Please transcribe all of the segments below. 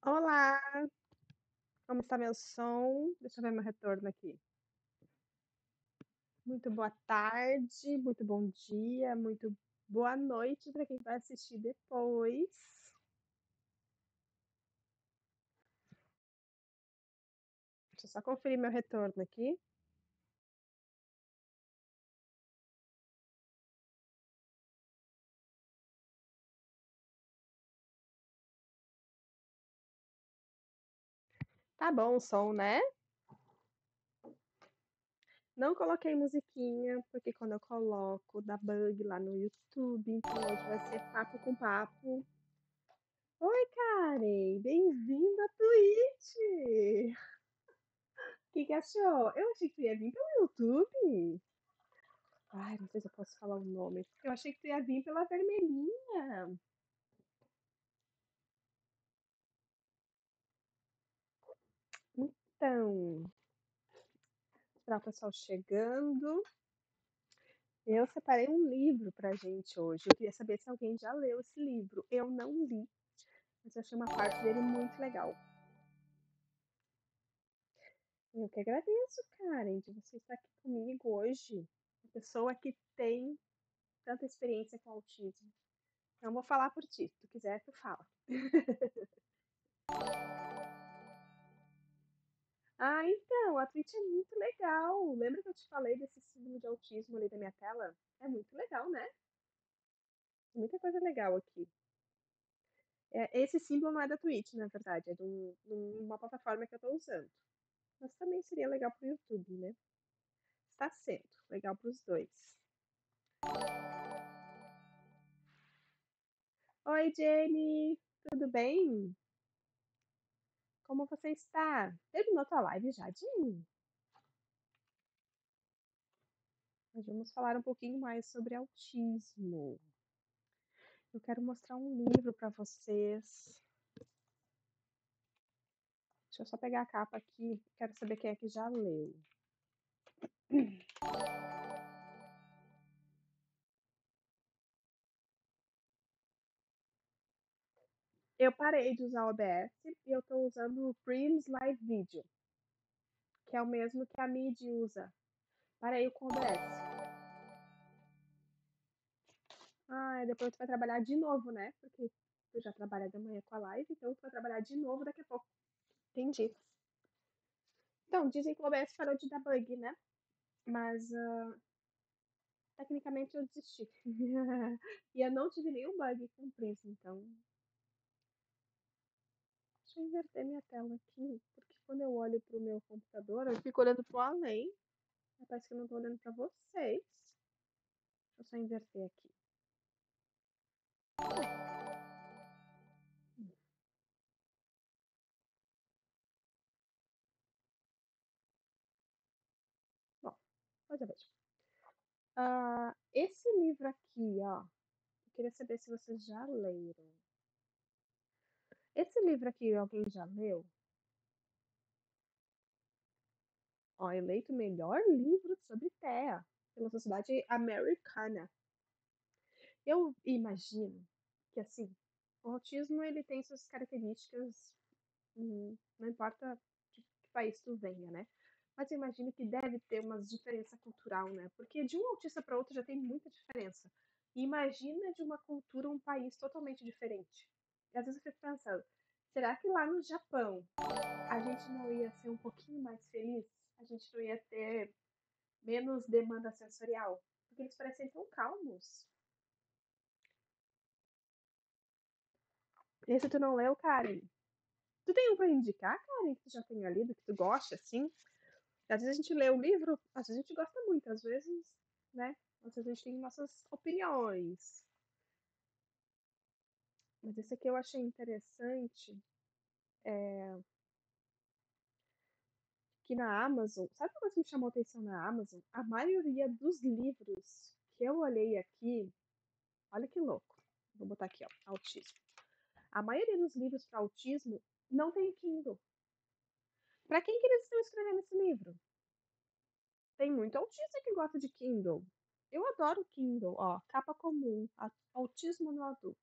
Olá, como está meu som? Deixa eu ver meu retorno aqui. Muito boa tarde, muito bom dia, muito boa noite para quem vai assistir depois. Deixa eu só conferir meu retorno aqui. Tá bom o som, né? Não coloquei musiquinha, porque quando eu coloco dá bug lá no YouTube, então hoje vai ser papo com papo. Oi, Karen, bem-vindo à Twitch! O que achou? Eu achei que tu ia vir pelo YouTube. Ai, não sei se eu posso falar o nome. Eu achei que tu ia vir pela vermelhinha. Então, para o pessoal chegando, eu separei um livro pra gente hoje. Eu queria saber se alguém já leu esse livro. Eu não li, mas eu achei uma parte dele muito legal. Eu que agradeço, Karen, de você estar aqui comigo hoje. Uma pessoa que tem tanta experiência com autismo. Então, vou falar por ti. Se tu quiser, tu fala. Ah, então, a Twitch é muito legal. Lembra que eu te falei desse símbolo de autismo ali da minha tela? É muito legal, né? Muita coisa legal aqui. Esse símbolo não é da Twitch, na verdade, é de uma plataforma que eu tô usando. Mas também seria legal pro YouTube, né? Está sendo legal pros dois. Oi, Jenny! Tudo bem? Como você está? Terminou tua live já, Jenny? Nós vamos falar um pouquinho mais sobre autismo. Eu quero mostrar um livro para vocês. Deixa eu só pegar a capa aqui. Quero saber quem é que já leu. Eu parei de usar o OBS e eu estou usando o Prims Live Video, que é o mesmo que a Mid usa. Parei com o OBS. Ah, depois tu vai trabalhar de novo, né? Porque tu já trabalha de manhã com a live, então tu vai trabalhar de novo daqui a pouco. Entendi. Então, dizem que o OBS parou de dar bug, né? Mas tecnicamente eu desisti. E eu não tive nenhum bug com o Prism, então. Deixa eu inverter minha tela aqui, porque quando eu olho pro meu computador, eu fico olhando pro além. Parece que eu não tô olhando pra vocês. Deixa eu só inverter aqui. Bom, mas eu vejo. Esse livro aqui, ó. Eu queria saber se vocês já leram. Esse livro aqui, alguém já leu? Ó, eleito o melhor livro sobre TEA pela Sociedade Americana. Eu imagino que, assim, o autismo ele tem suas características, não importa de que país tu venha, né? Mas eu imagino que deve ter uma diferença cultural, né? Porque de um autista para outro já tem muita diferença. E imagina de uma cultura, um país totalmente diferente. E às vezes eu fico pensando, será que lá no Japão a gente não ia ser um pouquinho mais feliz? A gente não ia ter menos demanda sensorial? Porque eles parecem tão calmos. Esse tu não leu, Karen? Tu tem um pra indicar, Karen, que tu já tenha lido, que tu gosta, assim? Às vezes a gente lê o livro, às vezes a gente gosta muito, às vezes, né? Às vezes a gente tem nossas opiniões. Mas esse aqui eu achei interessante, que na Amazon, sabe uma coisa que me chamou atenção na Amazon? A maioria dos livros que eu olhei aqui, olha que louco. Vou botar aqui, ó, autismo. A maioria dos livros para autismo não tem Kindle. Para quem que eles estão escrevendo esse livro? Tem muito autista que gosta de Kindle. Eu adoro Kindle, ó, capa comum, autismo no adulto.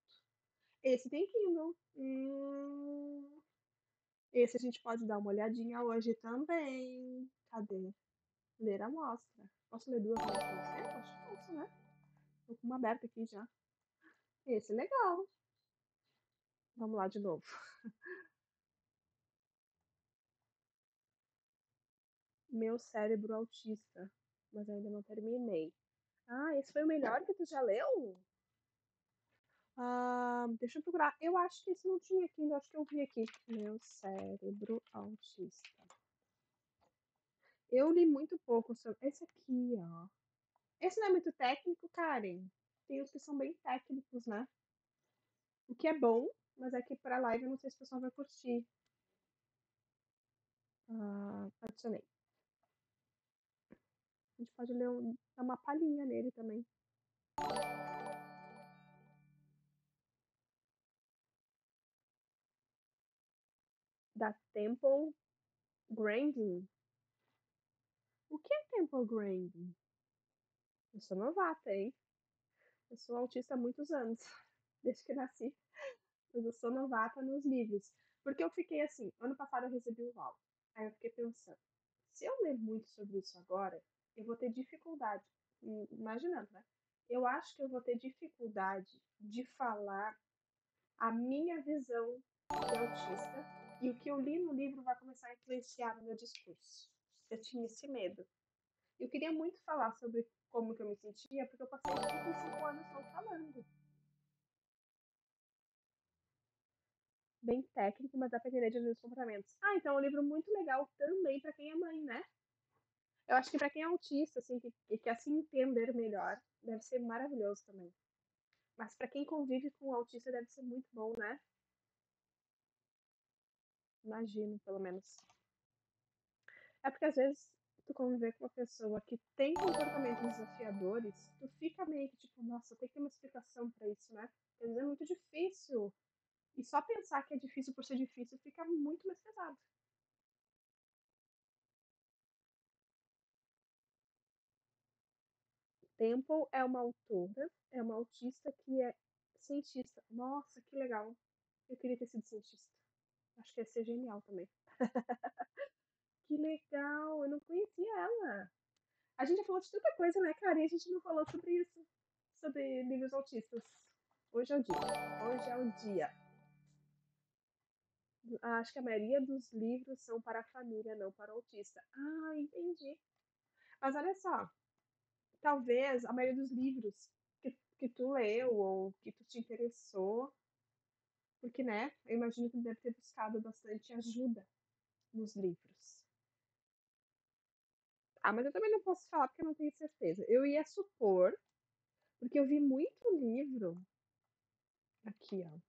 Esse tem Kindle. Esse a gente pode dar uma olhadinha hoje também. Cadê? Ler a mostra. Posso ler duas vezes ao mesmo tempo? Acho que posso, né? Tô com uma aberta aqui já. Esse é legal. Vamos lá de novo. Meu cérebro autista. Mas ainda não terminei. Ah, esse foi o melhor que tu já leu? Ah, deixa eu procurar. Eu acho que esse não tinha aqui, ainda acho que eu vi aqui. Meu cérebro autista. Eu li muito pouco sobre. Esse aqui, ó. Esse não é muito técnico, Karen. Tem os que são bem técnicos, né? O que é bom, mas é que pra live eu não sei se o pessoal vai curtir. Ah, adicionei. A gente pode ler dar uma palhinha nele também. Da Temple Grandin. O que é Temple Grandin? Eu sou novata, hein? Eu sou autista há muitos anos, desde que nasci. Mas eu sou novata nos livros. Porque eu fiquei assim, ano passado eu recebi o laudo. Aí eu fiquei pensando, se eu ler muito sobre isso agora, eu vou ter dificuldade. Imaginando, né? Eu acho que eu vou ter dificuldade de falar a minha visão de autista e o que eu li no livro vai começar a influenciar no meu discurso. Eu tinha esse medo. Eu queria muito falar sobre como que eu me sentia, porque eu passei 35 anos só falando. Bem técnico, mas dá pra entender de alguns comportamentos. Ah, então é um livro muito legal também para quem é mãe, né? Eu acho que para quem é autista, assim, que quer se entender melhor, deve ser maravilhoso também. Mas para quem convive com o autista, deve ser muito bom, né? Imagino, pelo menos. É porque às vezes tu conviver com uma pessoa que tem comportamentos desafiadores, tu fica meio que tipo, nossa, tem que ter uma explicação para isso, né? Quer dizer, é muito difícil. E só pensar que é difícil por ser difícil fica muito mais pesado. Temple é uma autora, é uma autista que é cientista. Nossa, que legal. Eu queria ter sido cientista. Acho que ia ser genial também. Que legal, eu não conhecia ela. A gente já falou de tanta coisa, né, cara? E a gente não falou sobre isso. Sobre livros autistas. Hoje é o dia. Hoje é o dia. Acho que a maioria dos livros são para a família, não para o autista. Ah, entendi. Mas olha só, talvez a maioria dos livros que tu leu ou que tu te interessou, porque, né, eu imagino que tu deve ter buscado bastante ajuda nos livros. Ah, mas eu também não posso falar porque eu não tenho certeza. Eu ia supor, porque eu vi muito livro aqui, ó.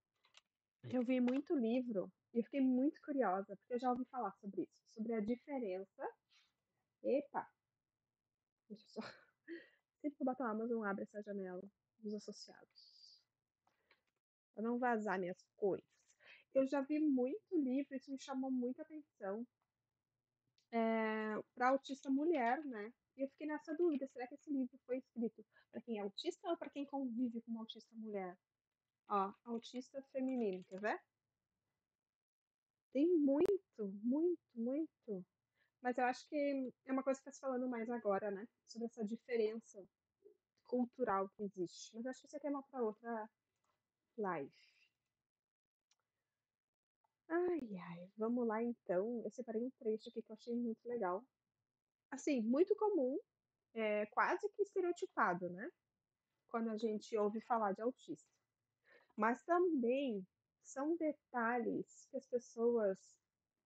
Eu vi muito livro e eu fiquei muito curiosa, porque eu já ouvi falar sobre isso, sobre a diferença. Epa, deixa eu só. Sempre que eu boto a Amazon, abre essa janela dos associados. Pra não vazar minhas coisas. Eu já vi muito livro, isso me chamou muita atenção. Para autista mulher, né? E eu fiquei nessa dúvida: será que esse livro foi escrito para quem é autista ou para quem convive com uma autista mulher? Ó, autista feminino, quer ver? Tem muito, muito, muito. Mas eu acho que é uma coisa que está se falando mais agora, né? Sobre essa diferença cultural que existe. Mas acho que isso é tema para outra live. Ai, ai, vamos lá então. Eu separei um trecho aqui que eu achei muito legal. Assim, muito comum, quase que estereotipado, né? Quando a gente ouve falar de autista. Mas também são detalhes que as pessoas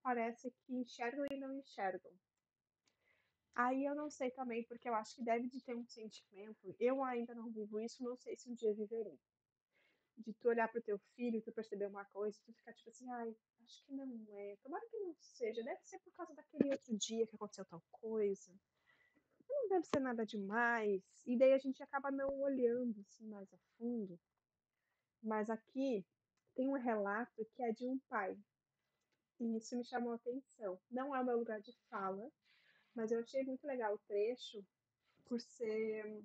parece que enxergam e não enxergam. Aí eu não sei também, porque eu acho que deve de ter um sentimento. Eu ainda não vivo isso, não sei se um dia viverei. De tu olhar pro teu filho, tu perceber uma coisa, tu ficar tipo assim, ai, acho que não é. Tomara que não seja. Deve ser por causa daquele outro dia que aconteceu tal coisa. Não deve ser nada demais. E daí a gente acaba não olhando assim mais a fundo. Mas aqui tem um relato que é de um pai. E isso me chamou a atenção. Não é o meu lugar de fala, mas eu achei muito legal o trecho por ser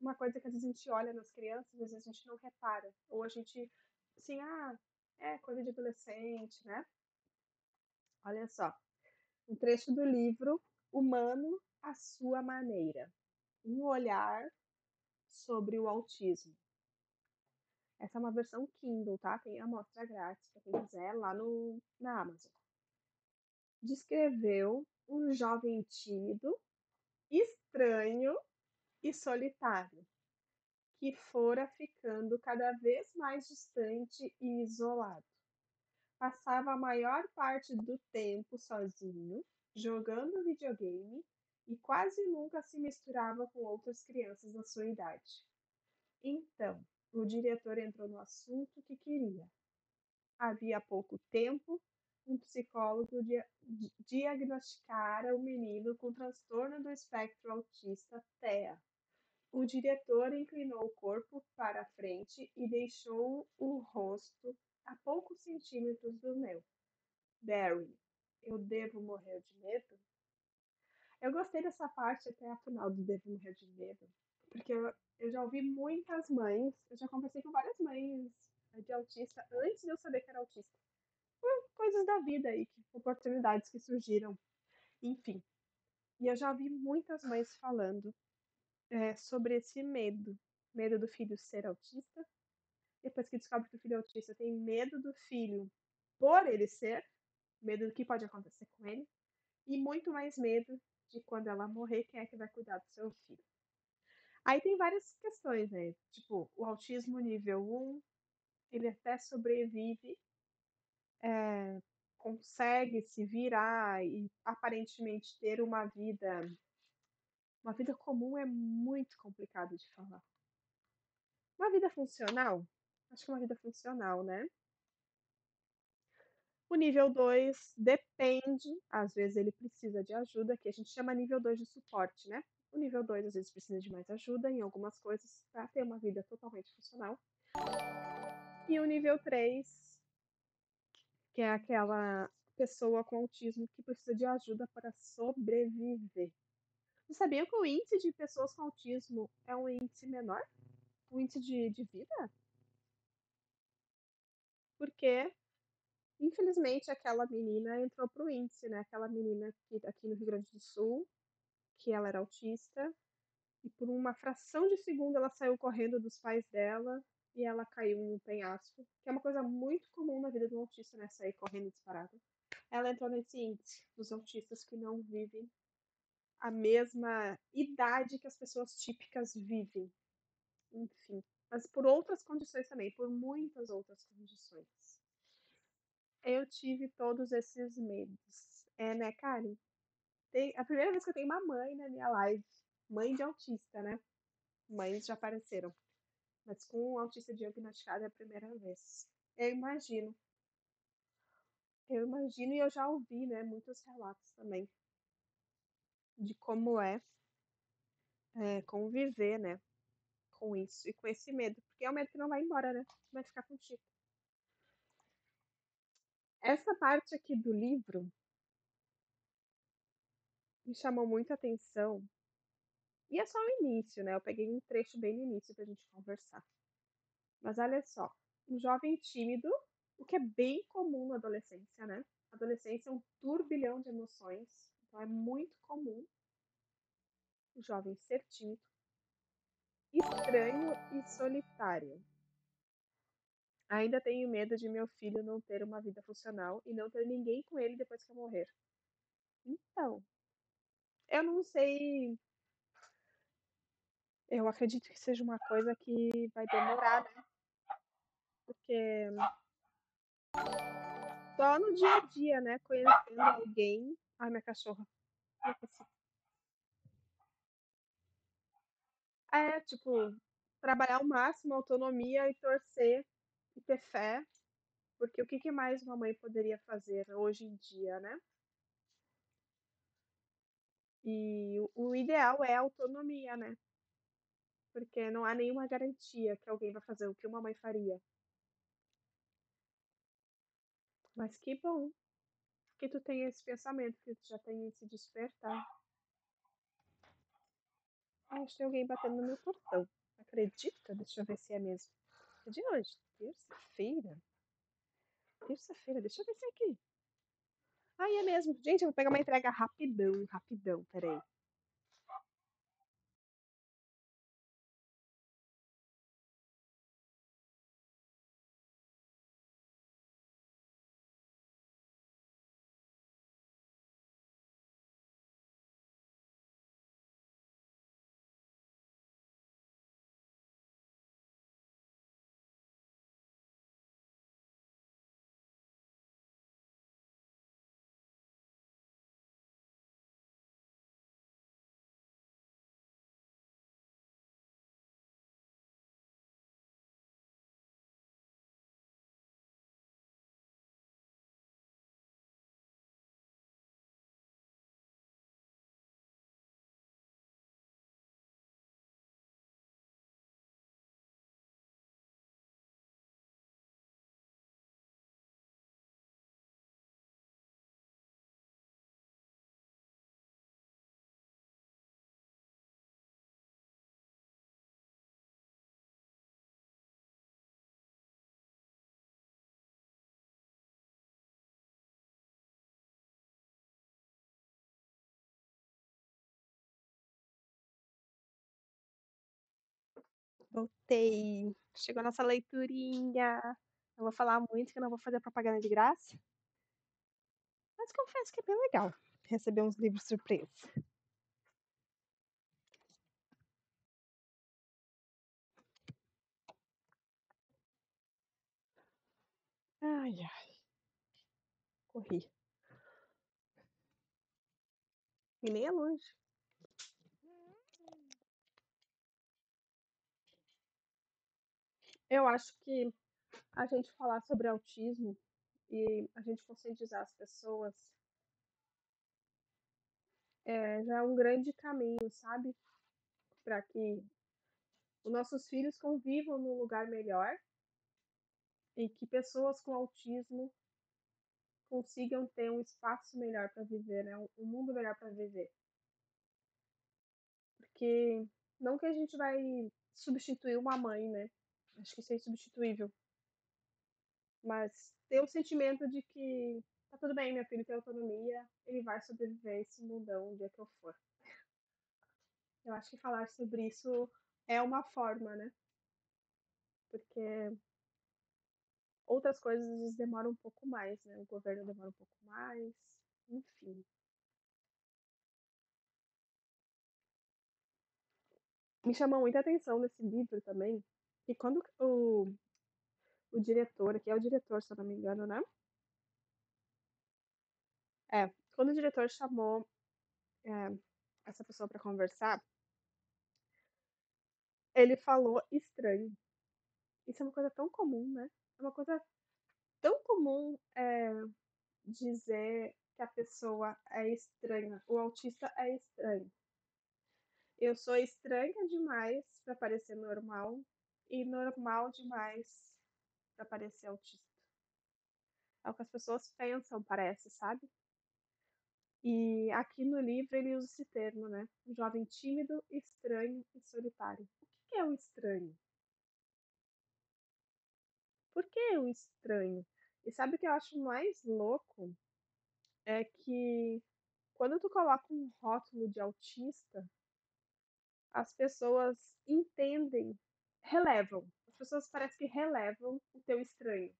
uma coisa que às vezes a gente olha nas crianças e às vezes a gente não repara. Ou a gente, assim, é coisa de adolescente, né? Olha só, um trecho do livro Humano à Sua Maneira. Um olhar sobre o autismo. Essa é uma versão Kindle, tá? Tem amostra grátis para quem quiser lá no, na Amazon. Descreveu um jovem tímido, estranho e solitário, que fora ficando cada vez mais distante e isolado. Passava a maior parte do tempo sozinho, jogando videogame e quase nunca se misturava com outras crianças da sua idade. Então, o diretor entrou no assunto que queria. Havia pouco tempo, um psicólogo diagnosticara o menino com transtorno do espectro autista TEA. O diretor inclinou o corpo para a frente e deixou o rosto a poucos centímetros do meu. Barry, eu devo morrer de medo? Eu gostei dessa parte até a final do Devo Morrer de Medo, porque eu já ouvi muitas mães, eu já conversei com várias mães de autista antes de eu saber que era autista. Coisas da vida aí, oportunidades que surgiram, enfim. E eu já ouvi muitas mães falando sobre esse medo. Medo do filho ser autista. Depois que descobre que o filho é autista, tem medo do filho por ele ser, medo do que pode acontecer com ele, e muito mais medo de quando ela morrer, quem é que vai cuidar do seu filho. Aí tem várias questões, né? Tipo, o autismo nível 1, ele até sobrevive, consegue se virar e aparentemente ter uma vida. Uma vida comum é muito complicado de falar. Uma vida funcional? Acho que uma vida funcional, né? O nível 2 depende, às vezes ele precisa de ajuda, que a gente chama nível 2 de suporte, né? O nível 2 às vezes precisa de mais ajuda em algumas coisas para ter uma vida totalmente funcional. E o nível 3, que é aquela pessoa com autismo que precisa de ajuda para sobreviver. Você sabia que o índice de pessoas com autismo é um índice menor? O índice de vida? Porque, infelizmente, aquela menina entrou pro índice, né? Aquela menina que aqui no Rio Grande do Sul, que ela era autista, e por uma fração de segundo ela saiu correndo dos pais dela e ela caiu em um penhasco, que é uma coisa muito comum na vida de um autista, né? Sair correndo disparado. Ela entrou nesse índice dos autistas que não vivem a mesma idade que as pessoas típicas vivem. Enfim, mas por outras condições também, por muitas outras condições. Eu tive todos esses medos. É, né, Karen? A primeira vez que eu tenho uma mãe na minha live, mãe de autista, né? Mães já apareceram, mas com um autista diagnosticado é a primeira vez. Eu imagino, eu imagino e eu já ouvi, né, muitos relatos também de como conviver, né, com isso e com esse medo, porque é um medo que não vai embora, né? Vai ficar contigo. Essa parte aqui do livro me chamou muita atenção. E é só o início, né? Eu peguei um trecho bem no início pra gente conversar. Mas olha só, um jovem tímido, o que é bem comum na adolescência, né? A adolescência é um turbilhão de emoções, então é muito comum o jovem ser tímido, estranho e solitário. Ainda tenho medo de meu filho não ter uma vida funcional e não ter ninguém com ele depois que eu morrer. Então, eu não sei. Eu acredito que seja uma coisa que vai demorar, né? Porque só no dia a dia, né? Conhecendo alguém. Ai, minha cachorra. É, tipo, trabalhar ao máximo, autonomia e torcer e ter fé. Porque o que que mais uma mãe poderia fazer hoje em dia, né? E o ideal é a autonomia, né? Porque não há nenhuma garantia que alguém vai fazer o que uma mãe faria. Mas que bom que tu tem esse pensamento, que tu já tem esse despertar. Ah, acho que tem alguém batendo no meu portão. Acredita? Deixa eu ver se é mesmo. É de hoje? Terça-feira? Terça-feira, deixa eu ver se é aqui. Ai, é mesmo. Gente, eu vou pegar uma entrega rapidão, rapidão, peraí. Voltei. Chegou a nossa leiturinha. Não vou falar muito, que eu não vou fazer propaganda de graça. Mas confesso que é bem legal receber uns livros surpresa. Ai, ai, corri. E nem é longe. Eu acho que a gente falar sobre autismo e a gente conscientizar as pessoas já é um grande caminho, sabe? Para que os nossos filhos convivam num lugar melhor e que pessoas com autismo consigam ter um espaço melhor para viver, né? Um mundo melhor para viver. Porque não que a gente vai substituir uma mãe, né? Acho que isso é insubstituível. Mas ter o sentimento de que tá tudo bem, meu filho tem autonomia, ele vai sobreviver a esse mundão o dia que eu for. Eu acho que falar sobre isso é uma forma, né? Porque outras coisas às vezes demoram um pouco mais, né? O governo demora um pouco mais, enfim. Me chamou muita atenção nesse livro também, que quando o diretor, que é o diretor, se eu não me engano, né? Quando o diretor chamou é, essa pessoa para conversar, ele falou estranho. Isso é uma coisa tão comum, né? É uma coisa tão comum dizer que a pessoa é estranha, o autista é estranho. Eu sou estranha demais para parecer normal e normal demais para parecer autista. É o que as pessoas pensam, parece, sabe? E aqui no livro ele usa esse termo, né? Um jovem tímido, estranho e solitário. O que é o estranho? Por que o estranho? E sabe o que eu acho mais louco? É que quando tu coloca um rótulo de autista, as pessoas entendem, relevam. As pessoas parecem que relevam o teu estranho.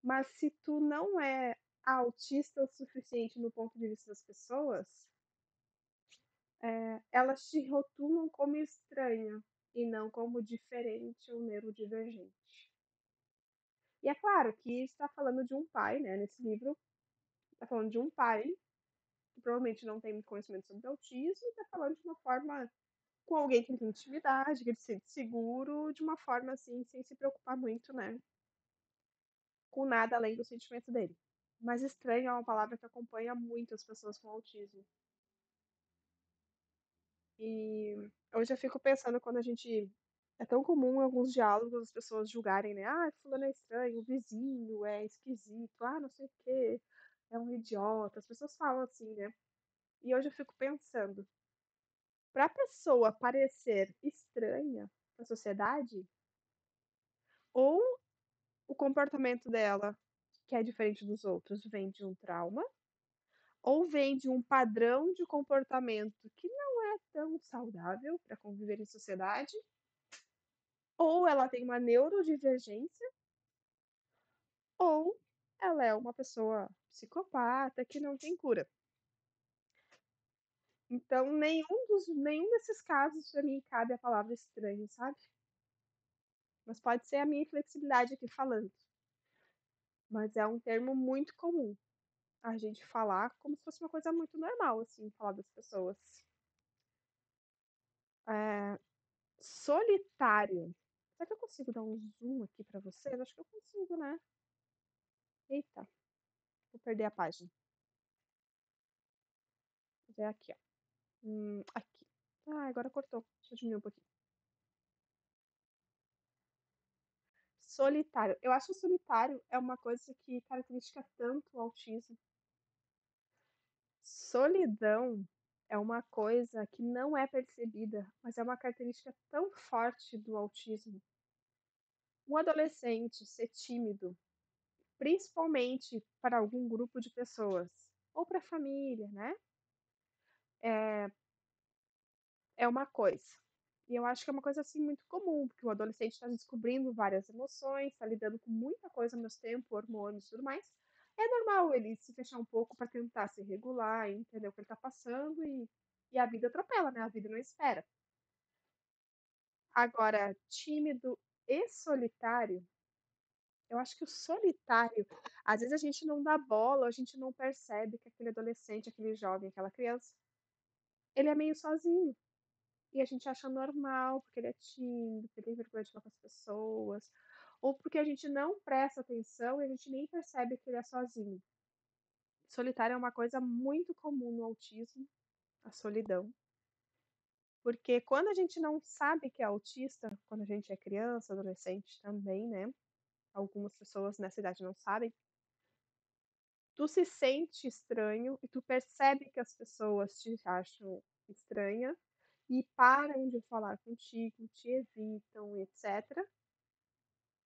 Mas se tu não é autista o suficiente no ponto de vista das pessoas, elas te rotulam como estranha e não como diferente ou neurodivergente. E é claro que está falando de um pai, né? Nesse livro, está falando de um pai que provavelmente não tem muito conhecimento sobre autismo e está falando de uma forma com alguém que ele tem intimidade, que ele se sente seguro, de uma forma assim, sem se preocupar muito, né? Com nada além do sentimento dele. Mas estranho é uma palavra que acompanha muito as pessoas com autismo. E hoje eu fico pensando quando a gente. É tão comum em alguns diálogos as pessoas julgarem, né? Ah, fulano é estranho, o vizinho é esquisito, ah, não sei o quê, é um idiota. As pessoas falam assim, né? E hoje eu fico pensando, para a pessoa parecer estranha para a sociedade, ou o comportamento dela que é diferente dos outros vem de um trauma, ou vem de um padrão de comportamento que não é tão saudável para conviver em sociedade, ou ela tem uma neurodivergência, ou ela é uma pessoa psicopata que não tem cura. Então nenhum desses casos para mim cabe a palavra estranho, sabe. Mas pode ser a minha inflexibilidade aqui falando, mas é um termo muito comum a gente falar como se fosse uma coisa muito normal, assim, falar das pessoas. Eh, Solitário. Será que eu consigo dar um zoom aqui pra vocês? Acho que eu consigo, né. Eita, vou perder a página. É aqui, ó. Aqui. Ah, agora cortou. Deixa eu diminuir um pouquinho. Solitário. Eu acho que solitário é uma coisa que caracteriza tanto o autismo. Solidão é uma coisa que não é percebida, mas é uma característica tão forte do autismo. Um adolescente ser tímido, principalmente para algum grupo de pessoas, ou para a família, né, é é uma coisa. E eu acho que é uma coisa, assim, muito comum, porque o adolescente está descobrindo várias emoções, está lidando com muita coisa ao mesmo tempo, hormônios e tudo mais. É normal ele se fechar um pouco para tentar se regular, entender o que ele está passando e a vida atropela, né, a vida não espera. Agora, tímido e solitário, eu acho que o solitário, às vezes a gente não dá bola, a gente não percebe que aquele adolescente, aquele jovem, aquela criança, ele é meio sozinho. E a gente acha normal, porque ele é tímido, porque ele tem vergonha de falar com as pessoas, ou porque a gente não presta atenção e a gente nem percebe que ele é sozinho. Solitário é uma coisa muito comum no autismo, a solidão. Porque quando a gente não sabe que é autista, quando a gente é criança, adolescente também, né? Algumas pessoas nessa idade não sabem. Tu se sente estranho e tu percebe que as pessoas te acham estranha e param de falar contigo, te evitam, etc.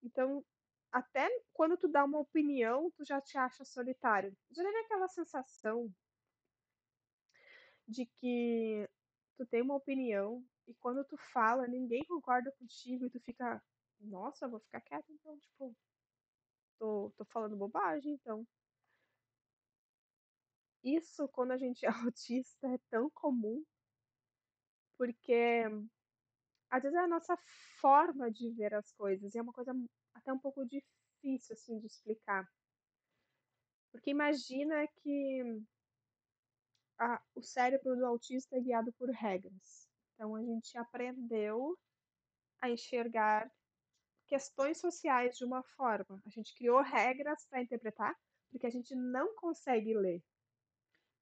Então, até quando tu dá uma opinião, tu já te acha solitário. Já teve aquela sensação de que tu tem uma opinião e quando tu fala, ninguém concorda contigo e tu fica: "Nossa, eu vou ficar quieta então, tipo, tô falando bobagem então". Isso quando a gente é autista é tão comum, porque às vezes é a nossa forma de ver as coisas e é uma coisa até um pouco difícil, assim, de explicar. Porque imagina que o cérebro do autista é guiado por regras. Então a gente aprendeu a enxergar questões sociais de uma forma. A gente criou regras para interpretar, porque a gente não consegue ler.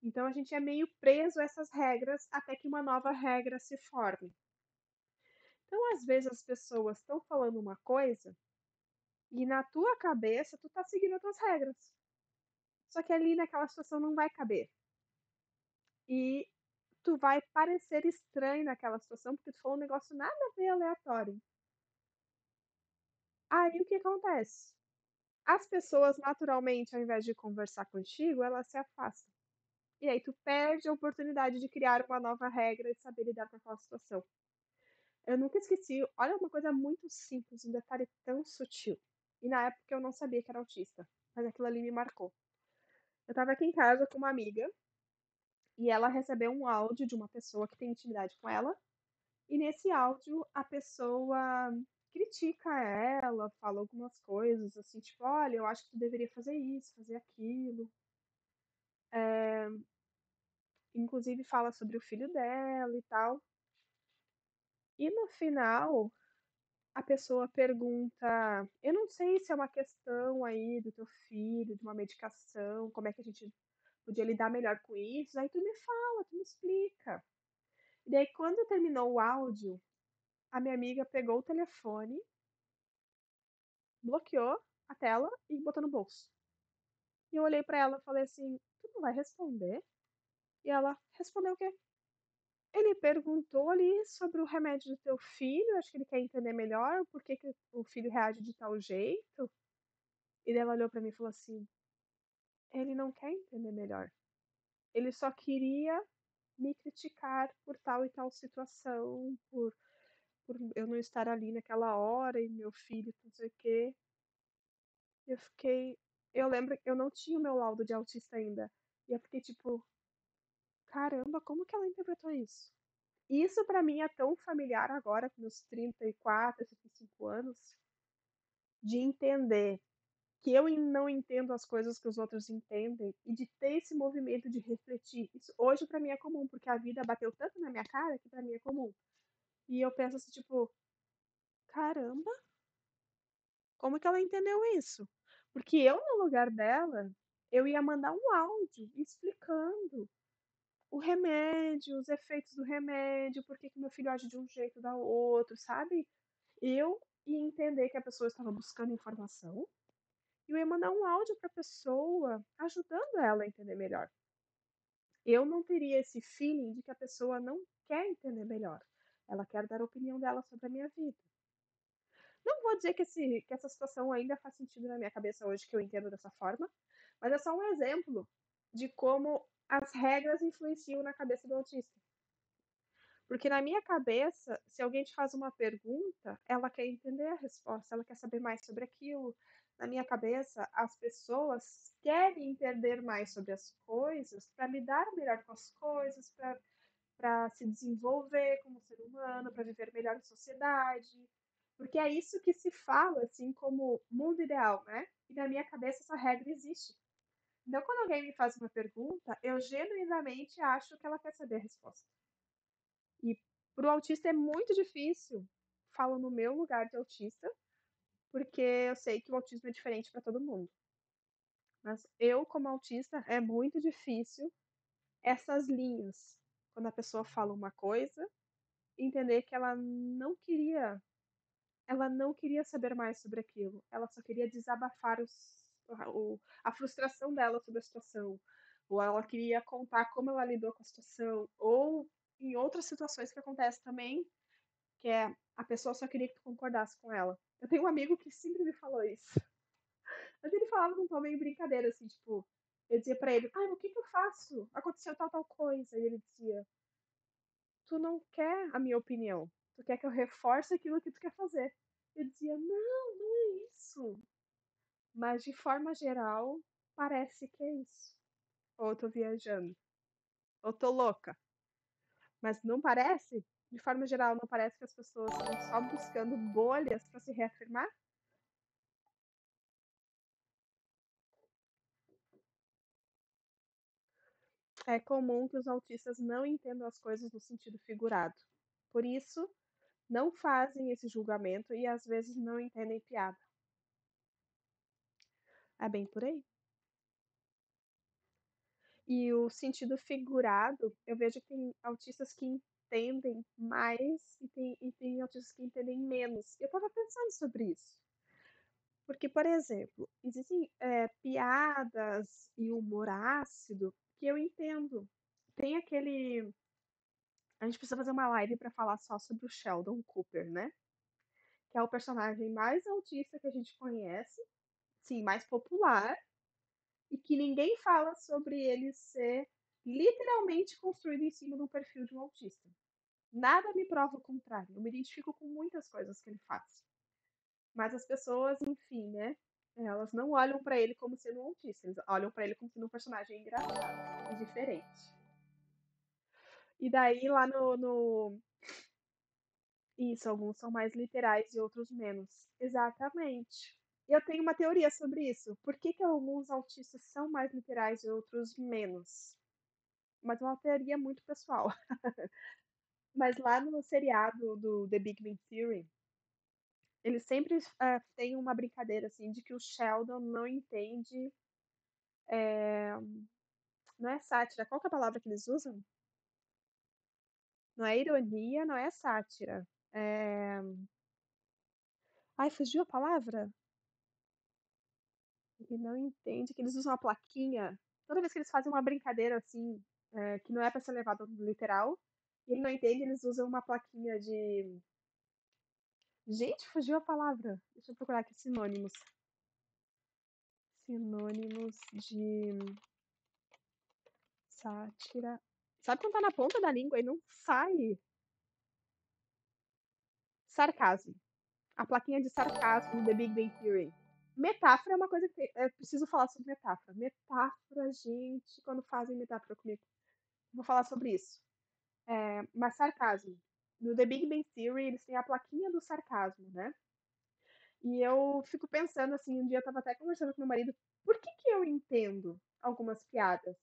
Então a gente é meio preso a essas regras até que uma nova regra se forme. Então, às vezes, as pessoas estão falando uma coisa e na tua cabeça tu tá seguindo as tuas regras. Só que ali naquela situação não vai caber. E tu vai parecer estranho naquela situação, porque tu falou um negócio nada a ver, aleatório. Aí o que acontece? As pessoas naturalmente, ao invés de conversar contigo, elas se afastam. E aí tu perde a oportunidade de criar uma nova regra e saber lidar com aquela situação. Eu nunca esqueci, olha uma coisa muito simples, um detalhe tão sutil. E na época eu não sabia que era autista, mas aquilo ali me marcou. Eu estava aqui em casa com uma amiga e ela recebeu um áudio de uma pessoa que tem intimidade com ela. E nesse áudio a pessoa critica ela, fala algumas coisas assim, tipo: "Olha, eu acho que tu deveria fazer isso, fazer aquilo". Inclusive fala sobre o filho dela e tal. E no final, a pessoa pergunta: "Eu não sei se é uma questão aí do teu filho, de uma medicação, como é que a gente podia lidar melhor com isso? Aí tu me fala, tu me explica". E daí quando terminou o áudio, a minha amiga pegou o telefone, bloqueou a tela e botou no bolso. E eu olhei pra ela e falei assim: "Tu não vai responder?" E ela: "Responder o quê?" Ele perguntou ali sobre o remédio do teu filho, acho que ele quer entender melhor por que que o filho reage de tal jeito, E daí ela olhou pra mim e falou assim: "Ele não quer entender melhor. Ele só queria me criticar por tal e tal situação, por eu não estar ali naquela hora e meu filho não sei o quê". Eu fiquei eu lembro que eu não tinha o meu laudo de autista ainda. E eu fiquei tipo: "Caramba, como que ela interpretou isso?". Isso pra mim é tão familiar agora com meus 34, 35 anos, de entender que eu não entendo as coisas que os outros entendem e de ter esse movimento de refletir. Isso hoje pra mim é comum, porque a vida bateu tanto na minha cara que pra mim é comum. E eu penso assim, tipo: "Caramba, como que ela entendeu isso?". Porque eu, no lugar dela, eu ia mandar um áudio explicando o remédio, os efeitos do remédio, por que que meu filho age de um jeito, da outro, sabe. Eu ia entender que a pessoa estava buscando informação, e eu ia mandar um áudio para a pessoa, ajudando ela a entender melhor. Eu não teria esse feeling de que a pessoa não quer entender melhor, ela quer dar a opinião dela sobre a minha vida. Não vou dizer que essa situação ainda faz sentido na minha cabeça hoje, que eu entendo dessa forma, mas é só um exemplo de como as regras influenciam na cabeça do autista. Porque na minha cabeça, se alguém te faz uma pergunta, ela quer entender a resposta, ela quer saber mais sobre aquilo. Na minha cabeça, as pessoas querem entender mais sobre as coisas para lidar melhor com as coisas, para se desenvolver como ser humano, para viver melhor em sociedade. Porque é isso que se fala, assim, como mundo ideal, né? E na minha cabeça essa regra existe. Então, quando alguém me faz uma pergunta, eu genuinamente acho que ela quer saber a resposta. E para o autista é muito difícil, falo no meu lugar de autista, porque eu sei que o autismo é diferente para todo mundo. Mas eu, como autista, é muito difícil essas linhas, quando a pessoa fala uma coisa, entender que ela não queria saber mais sobre aquilo, ela só queria desabafar a frustração dela sobre a situação, ou ela queria contar como ela lidou com a situação, ou em outras situações que acontecem também, que é a pessoa só queria que tu concordasse com ela. Eu tenho um amigo que sempre me falou isso. Mas ele falava com um tom meio brincadeira, assim, tipo, eu dizia pra ele, o que que eu faço? Aconteceu tal, tal coisa. E ele dizia, tu não quer a minha opinião. Tu quer que eu reforce aquilo que tu quer fazer. Eu dizia, não, não é isso. Mas de forma geral, parece que é isso. Ou eu tô viajando. Ou tô louca. Mas não parece? De forma geral, não parece que as pessoas estão só buscando bolhas para se reafirmar? É comum que os autistas não entendam as coisas no sentido figurado. Por isso, não fazem esse julgamento e às vezes não entendem piada. É bem por aí. E o sentido figurado, eu vejo que tem autistas que entendem mais e tem autistas que entendem menos. Eu estava pensando sobre isso. Porque, por exemplo, existem piadas e humor ácido que eu entendo. Tem aquele. A gente precisa fazer uma live para falar só sobre o Sheldon Cooper, né? Que é o personagem mais autista que a gente conhece, sim, mais popular, e que ninguém fala sobre ele ser literalmente construído em cima de um perfil de um autista. Nada me prova o contrário. Eu me identifico com muitas coisas que ele faz. Mas as pessoas, enfim, né? Elas não olham pra ele como sendo um autista, eles olham pra ele como sendo um personagem engraçado e diferente. E daí lá no isso, alguns são mais literais e outros menos. Exatamente. Eu tenho uma teoria sobre isso. Por que que alguns autistas são mais literais e outros menos? Mas é uma teoria muito pessoal. Mas lá no seriado do The Big Bang Theory, eles sempre têm uma brincadeira assim de que o Sheldon não entende. Não é sátira. Qual que é a palavra que eles usam? Não é ironia, não é sátira. É... Ai, fugiu a palavra? Ele não entende que eles usam a plaquinha. Toda vez que eles fazem uma brincadeira assim, que não é pra ser levado literal, e ele não entende, eles usam uma plaquinha de. Gente, fugiu a palavra. Deixa eu procurar aqui sinônimos. Sinônimos de sátira. Sabe quando tá na ponta da língua e não sai? Sarcasmo. A plaquinha de sarcasmo no The Big Bang Theory. Metáfora é uma coisa que eu preciso falar sobre metáfora. Metáfora, gente, quando fazem metáfora comigo. Vou falar sobre isso. Mas sarcasmo. No The Big Bang Theory, eles têm a plaquinha do sarcasmo, né? E eu fico pensando assim, um dia eu tava até conversando com meu marido, por que que eu entendo algumas piadas?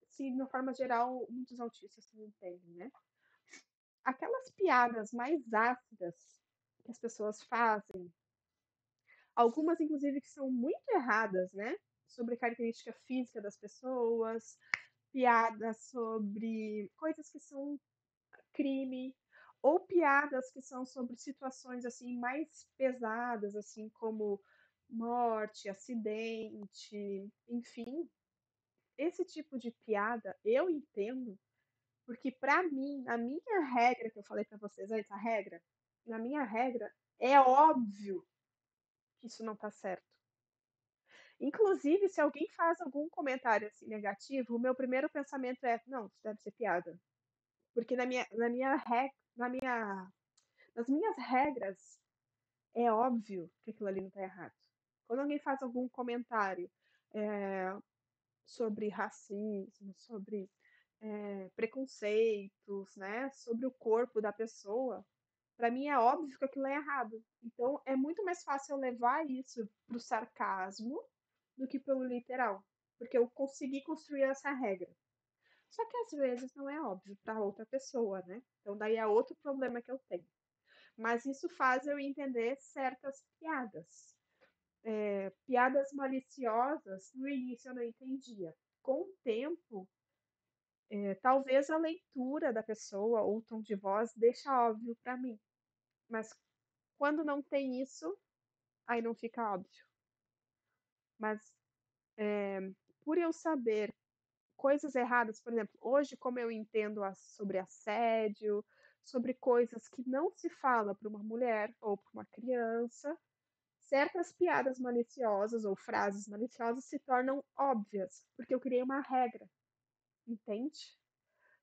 Se, de uma forma geral, muitos autistas não entendem, né? Aquelas piadas mais ácidas que as pessoas fazem, algumas inclusive que são muito erradas, né? Sobre característica física das pessoas, piadas sobre coisas que são crime, ou piadas que são sobre situações assim mais pesadas, assim como morte, acidente, enfim. Esse tipo de piada eu entendo, porque para mim, a minha regra que eu falei para vocês antes, a regra, na minha regra, é óbvio que isso não tá certo. Inclusive, se alguém faz algum comentário assim negativo, o meu primeiro pensamento é, não, isso deve ser piada. Porque nas minhas regras, é óbvio que aquilo ali não está errado. Quando alguém faz algum comentário é, sobre racismo, sobre preconceitos, né, sobre o corpo da pessoa, para mim é óbvio que aquilo é errado. Então é muito mais fácil eu levar isso para o sarcasmo do que pelo literal, porque eu consegui construir essa regra. Só que às vezes não é óbvio para outra pessoa, né? Então daí é outro problema que eu tenho. Mas isso faz eu entender certas piadas. Piadas maliciosas, no início eu não entendia. Com o tempo, talvez a leitura da pessoa ou o tom de voz deixa óbvio para mim. Mas quando não tem isso, aí não fica óbvio. Mas por eu saber coisas erradas, por exemplo, hoje, como eu entendo sobre assédio, sobre coisas que não se fala para uma mulher ou para uma criança, certas piadas maliciosas ou frases maliciosas se tornam óbvias, porque eu criei uma regra, entende?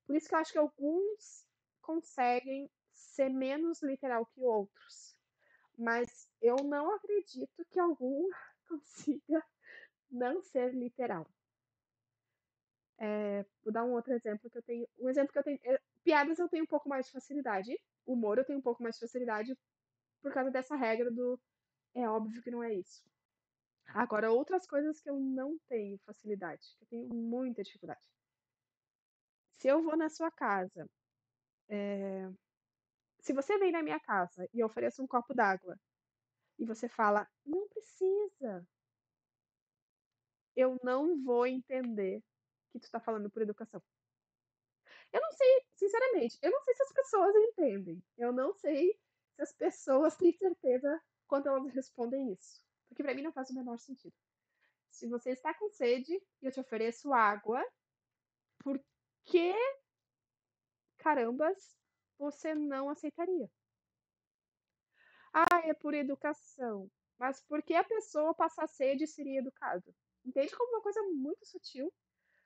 Por isso que eu acho que alguns conseguem ser menos literal que outros, mas eu não acredito que algum consiga não ser literal. Vou dar um outro exemplo que eu tenho. Um exemplo que eu tenho. Piadas eu tenho um pouco mais de facilidade. Humor eu tenho um pouco mais de facilidade por causa dessa regra do é óbvio que não é isso. Agora, outras coisas que eu não tenho facilidade, que eu tenho muita dificuldade. Se eu vou na sua casa, se você vem na minha casa e eu ofereço um copo d'água e você fala, não precisa, eu não vou entender que tu tá falando por educação. Eu não sei, sinceramente, eu não sei se as pessoas entendem. Eu não sei se as pessoas têm certeza quando elas respondem isso. Porque pra mim não faz o menor sentido. Se você está com sede e eu te ofereço água, por que carambas você não aceitaria? Ah, é por educação. Mas por que a pessoa passar sede seria educado? Entende como uma coisa muito sutil,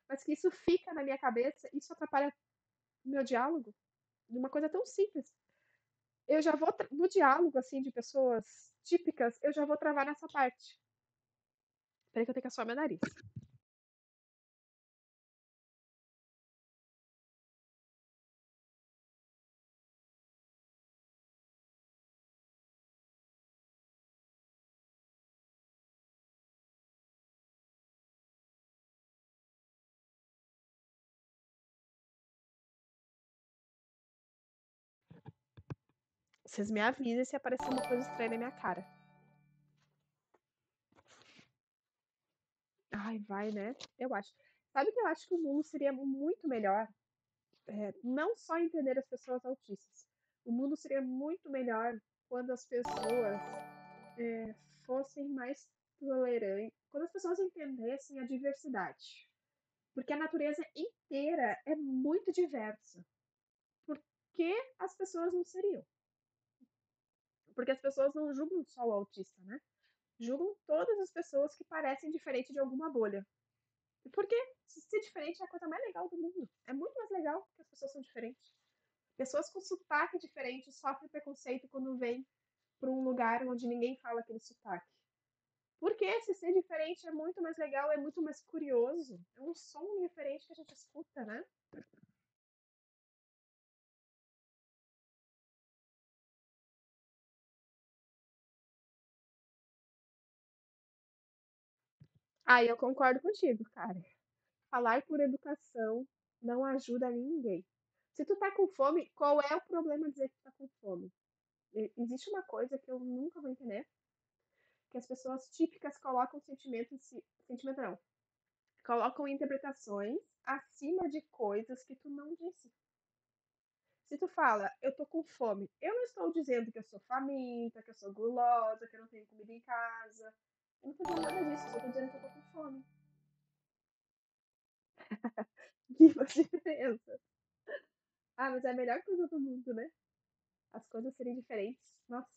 mas que isso fica na minha cabeça, isso atrapalha o meu diálogo? De uma coisa tão simples. Eu já vou, no diálogo, assim, de pessoas típicas, eu já vou travar nessa parte. Peraí que eu tenho que assoar meu nariz. Vocês me avisem se aparecer uma coisa estranha na minha cara. Ai, vai, né? Eu acho. Sabe que eu acho que o mundo seria muito melhor, não só entender as pessoas autistas. O mundo seria muito melhor quando as pessoas fossem mais tolerantes, quando as pessoas entendessem a diversidade. Porque a natureza inteira é muito diversa. Por que as pessoas não seriam? Porque as pessoas não julgam só o autista, né? Julgam todas as pessoas que parecem diferente de alguma bolha. E por quê? Se ser diferente é a coisa mais legal do mundo. É muito mais legal que as pessoas são diferentes. Pessoas com sotaque diferente sofrem preconceito quando vêm para um lugar onde ninguém fala aquele sotaque. Porque se ser diferente é muito mais legal, é muito mais curioso. É um som diferente que a gente escuta, né? Ah, eu concordo contigo, cara. Falar por educação não ajuda ninguém. Se tu tá com fome, qual é o problema de dizer que tu tá com fome? Existe uma coisa que eu nunca vou entender, que as pessoas típicas colocam sentimento não, colocam interpretações acima de coisas que tu não disse. Se tu fala, eu tô com fome, eu não estou dizendo que eu sou faminta, que eu sou gulosa, que eu não tenho comida em casa. Eu não tô dizendo nada disso, só tô dizendo que eu tô com fome. Viva as diferenças. Ah, mas é a melhor coisa do mundo, né? As coisas serem diferentes. Nossa,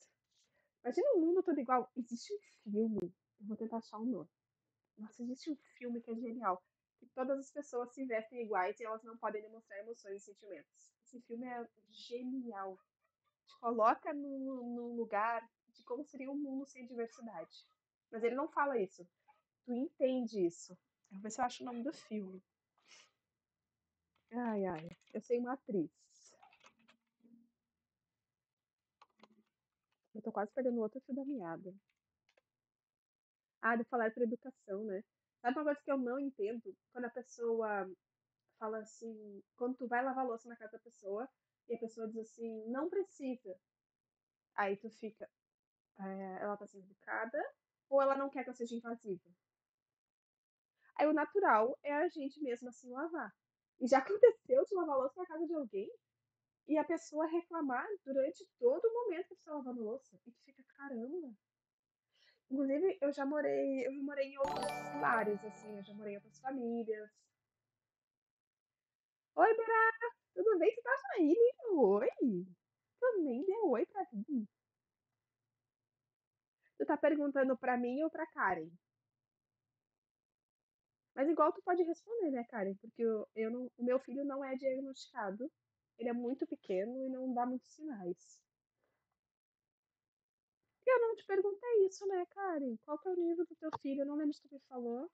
imagina um mundo todo igual. Existe um filme, eu vou tentar achar um nome. Nossa, existe um filme que é genial. Que todas as pessoas se vestem iguais e elas não podem demonstrar emoções e sentimentos. Esse filme é genial. Te coloca no lugar de como seria um mundo sem diversidade. Mas ele não fala isso. Tu entende isso. Eu vou ver se eu acho o nome do filme. Ai, ai. Eu sei uma atriz. Eu tô quase perdendo outro fio da meada. Ah, de falar para educação, né? Sabe uma coisa que eu não entendo? Quando a pessoa fala assim, quando tu vai lavar a louça na casa da pessoa e a pessoa diz assim, não precisa. Aí tu fica, ela tá sendo educada ou ela não quer que eu seja invasiva? Aí o natural é a gente mesmo assim lavar. E já aconteceu de lavar a louça na casa de alguém e a pessoa reclamar durante todo o momento que você tá lavando louça. E tu fica, caramba. Inclusive, eu já morei em outros lares, assim, eu já morei em outras famílias. Oi, Berá, tudo bem? Você tá aí, né? Oi. Tu nem deu oi pra mim. Tu tá perguntando pra mim ou pra Karen? Mas igual tu pode responder, né, Karen? Porque o meu filho não é diagnosticado. Ele é muito pequeno e não dá muitos sinais. Eu não te perguntei isso, né, Karen? Qual que é o nível do teu filho? Eu não lembro se tu me falou.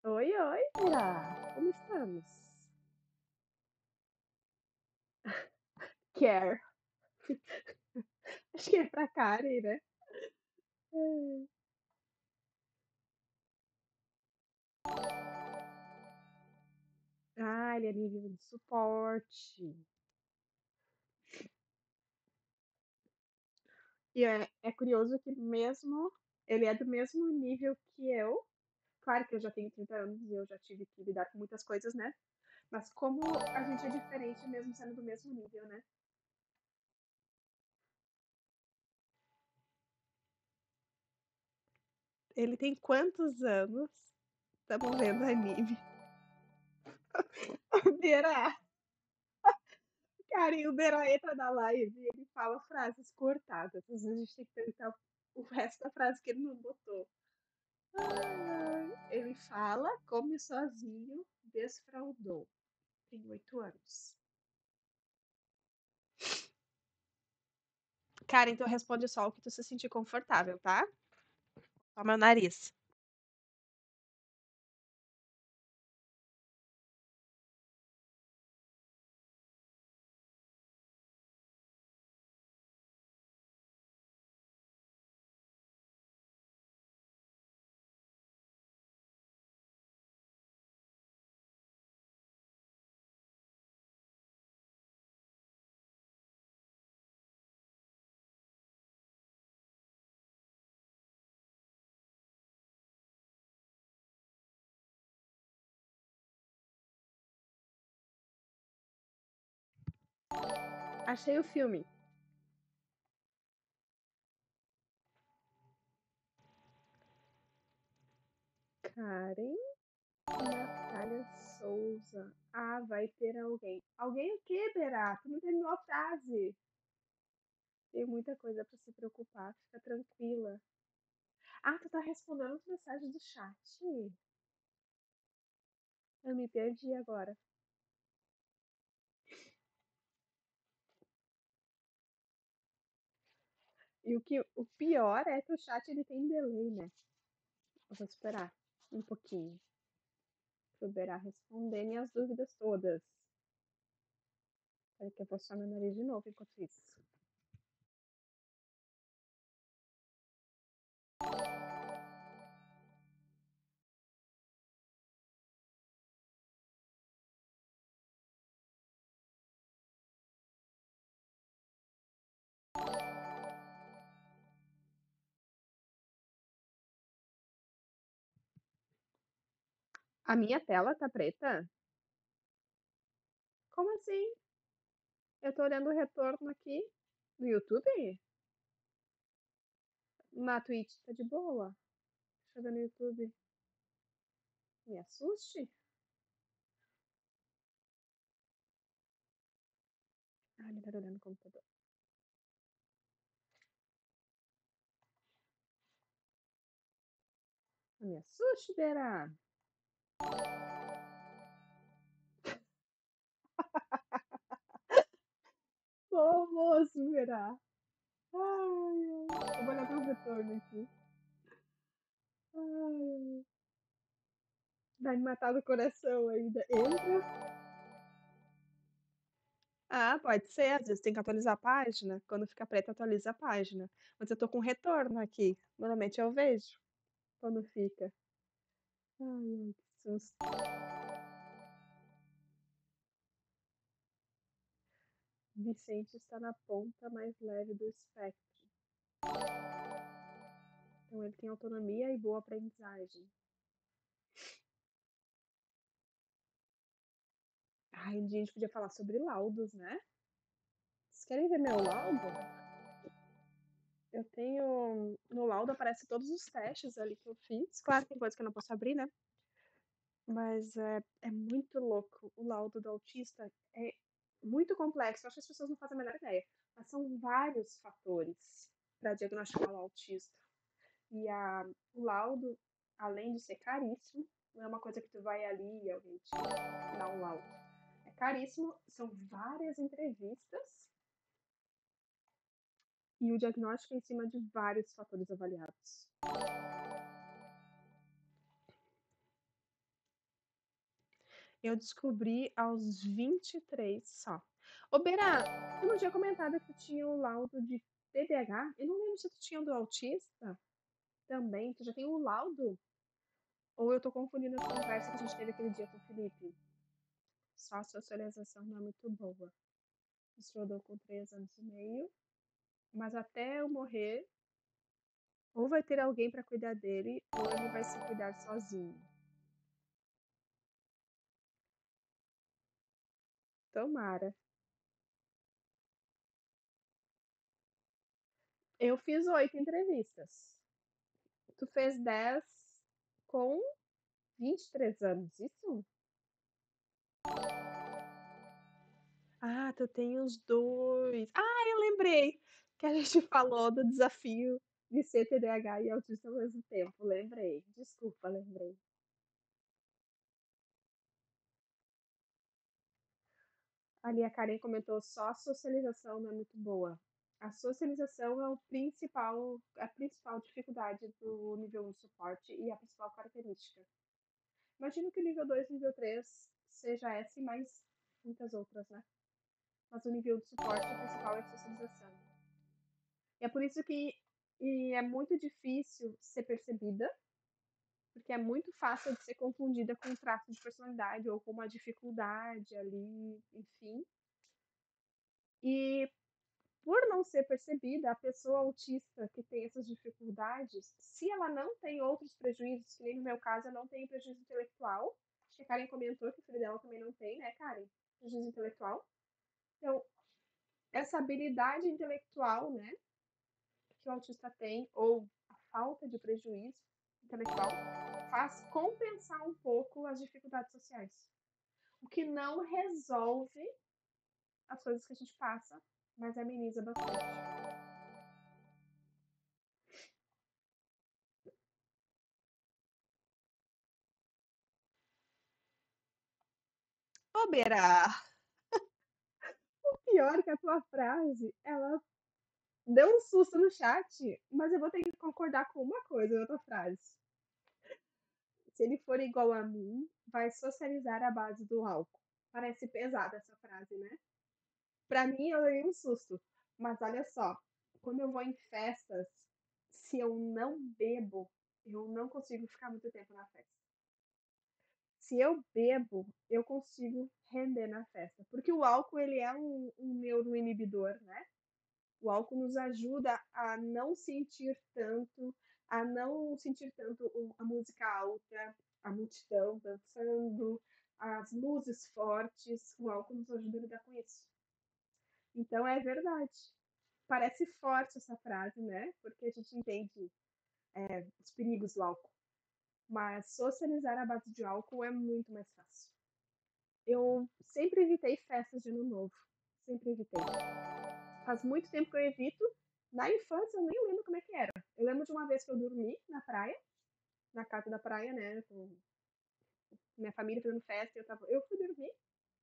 Oi, oi, Mira. Como estamos? Care. Acho que é pra Karen, né? Ah, ele é nível de suporte. E é curioso que mesmo ele é do mesmo nível que eu. Claro que eu já tenho 30 anos e eu já tive que lidar com muitas coisas, né? Mas como a gente é diferente mesmo sendo do mesmo nível, né? Ele tem quantos anos? Estamos vendo anime. Berá. Cara, e o Berá entra na live e ele fala frases cortadas. Às vezes a gente tem que tentar o resto da frase que ele não botou. Ai, ai. Ele fala, come sozinho, desfraudou. Tem 8 anos. Cara, então responde só o que tu se sentir confortável, tá? Só meu nariz. Achei o filme. Karen Natália Souza. Ah, vai ter alguém. Alguém o quê, Berá? Tu não terminou a frase. Tem muita coisa pra se preocupar. Fica tranquila. Ah, tu tá respondendo as mensagens do chat. Eu me perdi agora. E o pior é que o chat ele tem delay, né? Eu vou esperar um pouquinho pro Berá responder minhas dúvidas todas. Peraí que eu vou só meu nariz de novo enquanto isso. A minha tela tá preta? Como assim? Eu tô olhando o retorno aqui no YouTube? Na Twitch tá de boa. Deixa eu ver no YouTube. Me assuste? Ah, ele tá olhando o computador. Não me assuste, Berá. Ô, moço, Berá. Ai, ai. Eu vou olhar pro retorno aqui. Ai, vai me matar do coração ainda. Entra. Ah, pode ser. Às vezes tem que atualizar a página. Quando fica preta, atualiza a página. Mas eu tô com retorno aqui. Normalmente eu vejo quando fica. Ai, ai, que susto. Vicente está na ponta mais leve do espectro. Então ele tem autonomia e boa aprendizagem. Ai, um dia a gente podia falar sobre laudos, né? Vocês querem ver meu laudo? Eu tenho. No laudo aparece todos os testes ali que eu fiz. Claro, tem coisa que eu não posso abrir, né? Mas é muito louco. O laudo do autista é muito complexo. Eu acho que as pessoas não fazem a menor ideia. Mas são vários fatores para diagnosticar o autista. E o laudo, além de ser caríssimo, não é uma coisa que tu vai ali e alguém te dá um laudo. É caríssimo, são várias entrevistas e o diagnóstico é em cima de vários fatores avaliados. Eu descobri aos 23 só. Ô, Berá, tu não tinha comentado que tu tinha o laudo de TDAH? Eu não lembro se tu tinha do autista também. Tu já tem o laudo? Ou eu tô confundindo as conversas que a gente teve aquele dia com o Felipe? Só a socialização não é muito boa. Estudou com 3 anos e meio, mas até eu morrer, ou vai ter alguém para cuidar dele, ou ele vai se cuidar sozinho. Tomara. Eu fiz 8 entrevistas. Tu fez 10 com 23 anos, isso? Ah, tu tem os dois. Ah, eu lembrei que a gente falou do desafio de ser TDAH e autista ao mesmo tempo. Lembrei. Desculpa, lembrei. Ali a Karen comentou só a socialização não é muito boa. A socialização é a principal dificuldade do nível 1 suporte e a principal característica. Imagino que o nível 2 e o nível 3 seja essa e mais muitas outras, né? Mas o nível de suporte principal é a socialização. E é por isso que é muito difícil ser percebida, porque é muito fácil de ser confundida com um traço de personalidade ou com uma dificuldade ali, enfim. E por não ser percebida, a pessoa autista que tem essas dificuldades, se ela não tem outros prejuízos, que nem no meu caso, eu não tenho prejuízo intelectual, acho que a Karen comentou que o filho dela também não tem, né, Karen? Prejuízo intelectual. Então, essa habilidade intelectual, né, que o autista tem, ou a falta de prejuízo, intelectual faz compensar um pouco as dificuldades sociais. O que não resolve as coisas que a gente passa, mas ameniza bastante. Ô, Beira, o pior é que a tua frase, ela deu um susto no chat, mas eu vou ter que concordar com uma coisa na tua frase. Se ele for igual a mim, vai socializar à base do álcool. Parece pesada essa frase, né? Pra mim, eu dei um susto. Mas olha só, quando eu vou em festas, se eu não bebo, eu não consigo ficar muito tempo na festa. Se eu bebo, eu consigo render na festa. Porque o álcool, ele é um neuroinibidor, né? O álcool nos ajuda a não sentir tanto, a música alta, a multidão dançando, as luzes fortes. O álcool nos ajuda a lidar com isso. Então é verdade. Parece forte essa frase, né? Porque a gente entende os perigos do álcool. Mas socializar à base de álcool é muito mais fácil. Eu sempre evitei festas de ano novo. Sempre evitei. Faz muito tempo que eu evito. Na infância eu nem lembro como é que era. Eu lembro de uma vez que eu dormi na praia, na casa da praia, né? Com minha família fazendo festa, eu fui dormir.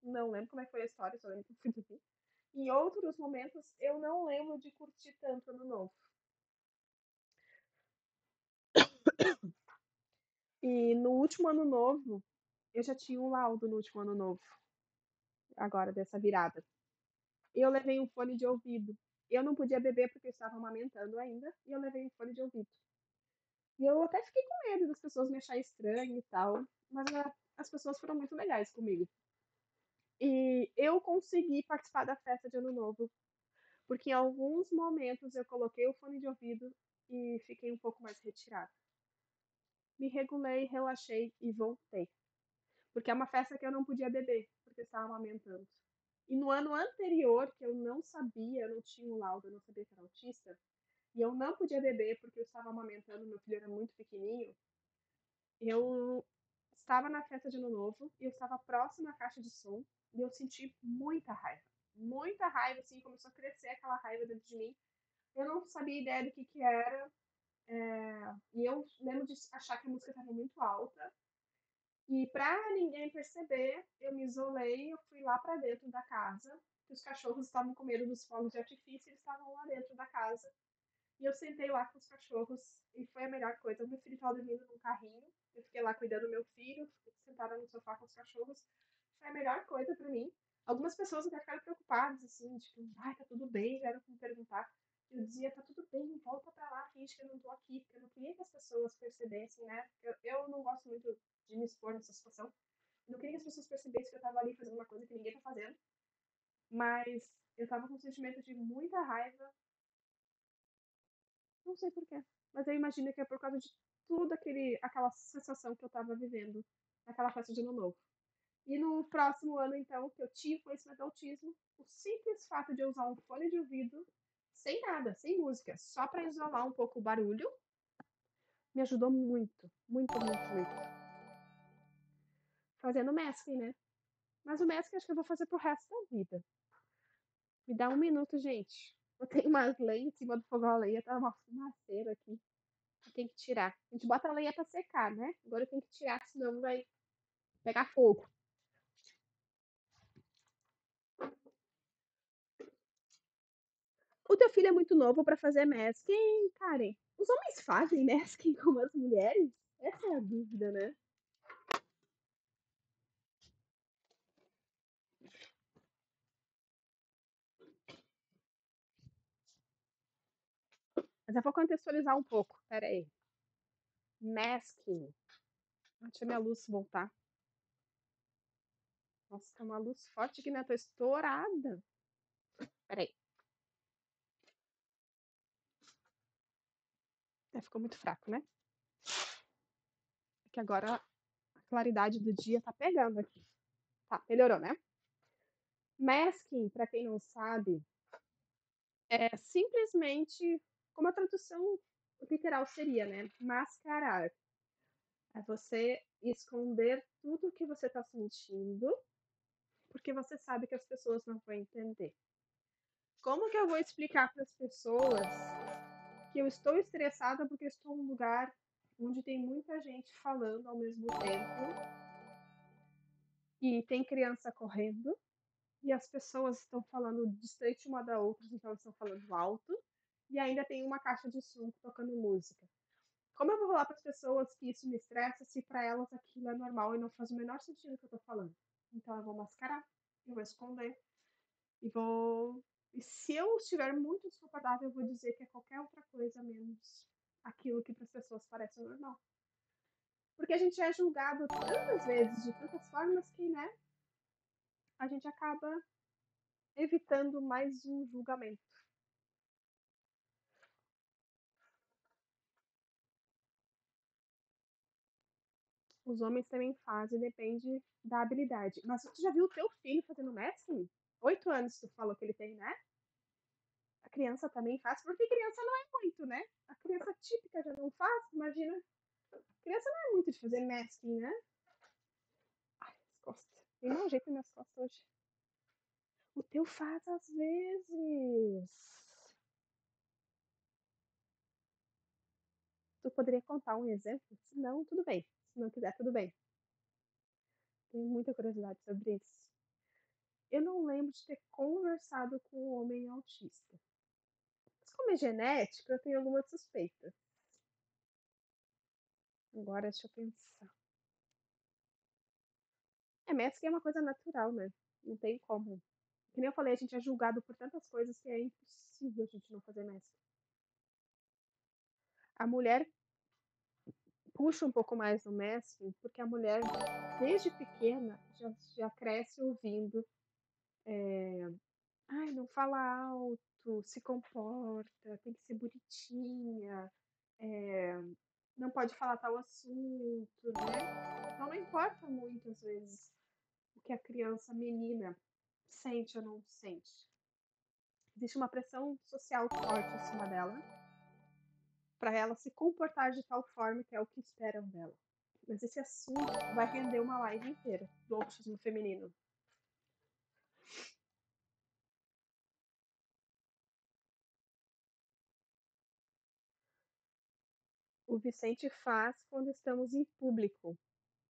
Não lembro como é que foi a história, só lembro que eu fui dormir. Em outros momentos, eu não lembro de curtir tanto ano novo. E no último ano novo, eu já tinha um laudo no último ano novo, agora dessa virada. Eu levei um fone de ouvido. Eu não podia beber porque eu estava amamentando ainda, e eu levei um fone de ouvido. E eu até fiquei com medo das pessoas me acharem estranho e tal, mas as pessoas foram muito legais comigo. E eu consegui participar da festa de Ano Novo, porque em alguns momentos eu coloquei o fone de ouvido e fiquei um pouco mais retirada. Me regulei, relaxei e voltei. Porque é uma festa que eu não podia beber, porque eu estava amamentando. E no ano anterior, que eu não sabia, eu não tinha o laudo, eu não sabia que era autista, e eu não podia beber porque eu estava amamentando, meu filho era muito pequenininho, eu estava na festa de Ano Novo e eu estava próxima à caixa de som e eu senti muita raiva. Muita raiva, assim, começou a crescer aquela raiva dentro de mim. Eu não sabia ideia do que era. E eu lembro de achar que a música estava muito alta. E para ninguém perceber, eu me isolei, eu fui lá para dentro da casa, que os cachorros estavam com medo dos fogos de artifício, eles estavam lá dentro da casa. E eu sentei lá com os cachorros e foi a melhor coisa. O meu filho estava dormindo num carrinho, eu fiquei lá cuidando do meu filho, sentada no sofá com os cachorros. Foi a melhor coisa para mim. Algumas pessoas até ficaram preocupadas, assim, tipo, ai, tá tudo bem, vieram me perguntar. Eu dizia, tá tudo bem, volta pra lá, finge que eu não tô aqui, porque eu não queria que as pessoas percebessem, né? Eu não gosto muito de me expor nessa situação. Eu não queria que as pessoas percebessem que eu tava ali fazendo uma coisa que ninguém tá fazendo. Mas eu tava com um sentimento de muita raiva. Não sei porquê. Mas eu imagino que é por causa de tudo aquela sensação que eu tava vivendo naquela festa de ano novo. E no próximo ano, então, que eu tive conhecimento do autismo, o simples fato de eu usar um fone de ouvido, sem nada, sem música, só para isolar um pouco o barulho, me ajudou muito, muito, muito, muito. Fazendo masking, né? Mas o masking acho que eu vou fazer pro resto da vida. Me dá um minuto, gente. Eu tenho umas lenhas em cima do fogão a lenha, tá uma fumaceira aqui. Tem que tirar. A gente bota a lenha pra secar, né? Agora tem que tirar, senão vai pegar fogo. O teu filho é muito novo pra fazer masking, Karen. Os homens fazem masking como as mulheres? Essa é a dúvida, né? Mas eu vou contextualizar um pouco. Pera aí. Masking. Deixa minha luz voltar. Nossa, tá uma luz forte aqui, né? Tô estourada. Pera aí. Ficou muito fraco, né? Porque agora a claridade do dia tá pegando aqui. Tá, melhorou, né? Masking, pra quem não sabe, é simplesmente como a tradução literal seria, né? Mascarar. É você esconder tudo o que você está sentindo, porque você sabe que as pessoas não vão entender. Como que eu vou explicar para as pessoas que eu estou estressada porque estou num lugar onde tem muita gente falando ao mesmo tempo e tem criança correndo e as pessoas estão falando distante uma da outra, então elas estão falando alto e ainda tem uma caixa de som tocando música. Como eu vou falar para as pessoas que isso me estressa se para elas aquilo é normal e não faz o menor sentido o que eu estou falando? Então eu vou mascarar, eu vou esconder e vou. E se eu estiver muito desconfortável, eu vou dizer que é qualquer outra coisa menos aquilo que para as pessoas parece normal. Porque a gente é julgado tantas vezes, de tantas formas, que, né, a gente acaba evitando mais um julgamento. Os homens também fazem, depende da habilidade. Mas tu já viu o teu filho fazendo masking? 8 anos tu falou que ele tem, né? A criança também faz, porque criança não é muito, né? A criança típica já não faz, imagina. A criança não é muito de fazer masking, né? Ai, as costas. Tem mau jeito nas minhas costas hoje. O teu faz às vezes. Tu poderia contar um exemplo? Se não, tudo bem. Se não quiser, tudo bem. Tenho muita curiosidade sobre isso. Eu não lembro de ter conversado com um homem autista. Mas como é genética, eu tenho algumas suspeitas. Agora, deixa eu pensar. É, mestre é uma coisa natural, né? Não tem como. Que nem eu falei, a gente é julgado por tantas coisas que é impossível a gente não fazer mestre. A mulher puxa um pouco mais no mestre, porque a mulher, desde pequena, já cresce ouvindo. Ai, não fala alto, se comporta, tem que ser bonitinha, é, não pode falar tal assunto, né? Então não importa muito, às vezes, o que a criança, menina, sente ou não sente. Existe uma pressão social forte em cima dela, para ela se comportar de tal forma que é o que esperam dela. Mas esse assunto vai render uma live inteira do autismo feminino. O Vicente faz quando estamos em público.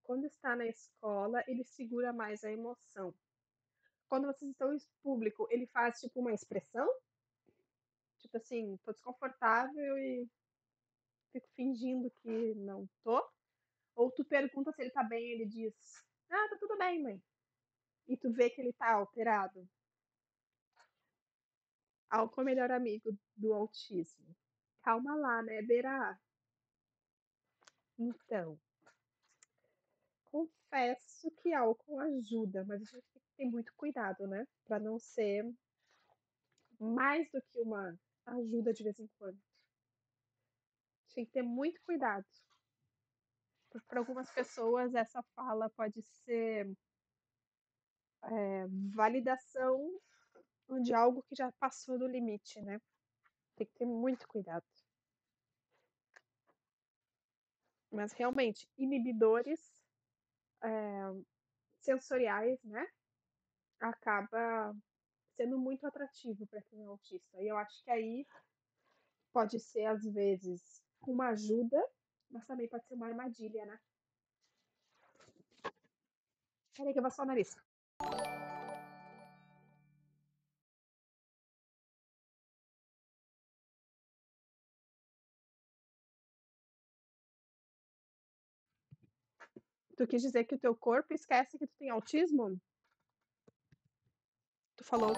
Quando está na escola, ele segura mais a emoção. Quando vocês estão em público, ele faz tipo uma expressão? Tipo assim, tô desconfortável e fico fingindo que não tô? Ou tu pergunta se ele tá bem, ele diz: "Ah, tá tudo bem, mãe". E tu vê que ele tá alterado. Álcool é o melhor amigo do autismo. Calma lá, né, Berá? Então, confesso que álcool ajuda, mas a gente tem que ter muito cuidado, né? Pra não ser mais do que uma ajuda de vez em quando. Tem que ter muito cuidado. Porque para algumas pessoas essa fala pode ser validação de algo que já passou do limite, né? Tem que ter muito cuidado. Mas realmente, inibidores sensoriais, né? Acaba sendo muito atrativo para quem é autista. E eu acho que aí pode ser, às vezes, uma ajuda, mas também pode ser uma armadilha, né? Peraí que eu vou só o nariz. Tu quis dizer que o teu corpo esquece que tu tem autismo? Tu falou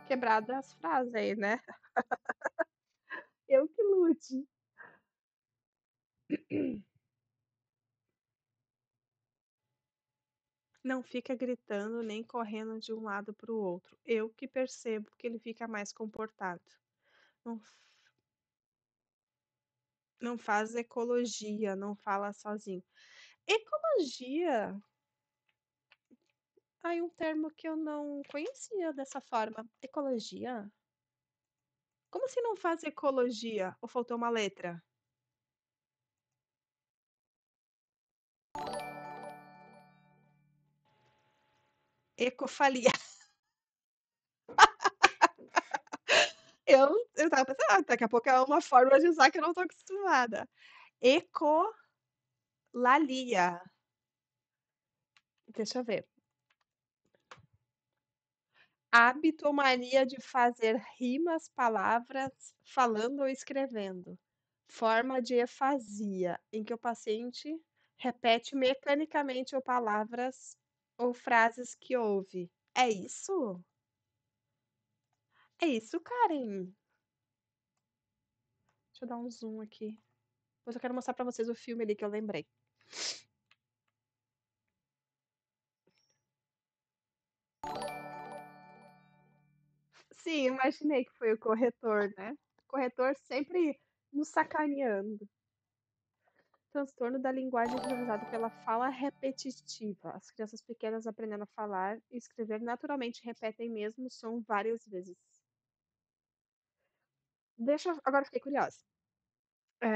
quebrado as frases aí, né? Eu que lute. Não fica gritando nem correndo de um lado para o outro. Eu que percebo que ele fica mais comportado. Não, não faz ecologia, não fala sozinho. Ecologia, aí um termo que eu não conhecia dessa forma. Ecologia? Como se não faz ecologia? Ou faltou uma letra? Ecofalia. Eu estava pensando: "Ah, daqui a pouco é uma forma de usar que eu não tô acostumada". Ecolalia. Deixa eu ver. Hábito ou mania de fazer rimas, palavras, falando ou escrevendo. Forma de efasia, em que o paciente repete mecanicamente ou palavras ou frases que ouve. É isso? É isso, Karen? Deixa eu dar um zoom aqui. Depois eu quero mostrar pra vocês o filme ali que eu lembrei. Sim, imaginei que foi o corretor, né? O corretor sempre nos sacaneando. Transtorno da linguagem caracterizado pela fala repetitiva. As crianças pequenas aprendendo a falar e escrever naturalmente repetem mesmo o som várias vezes. Agora fiquei curiosa. É,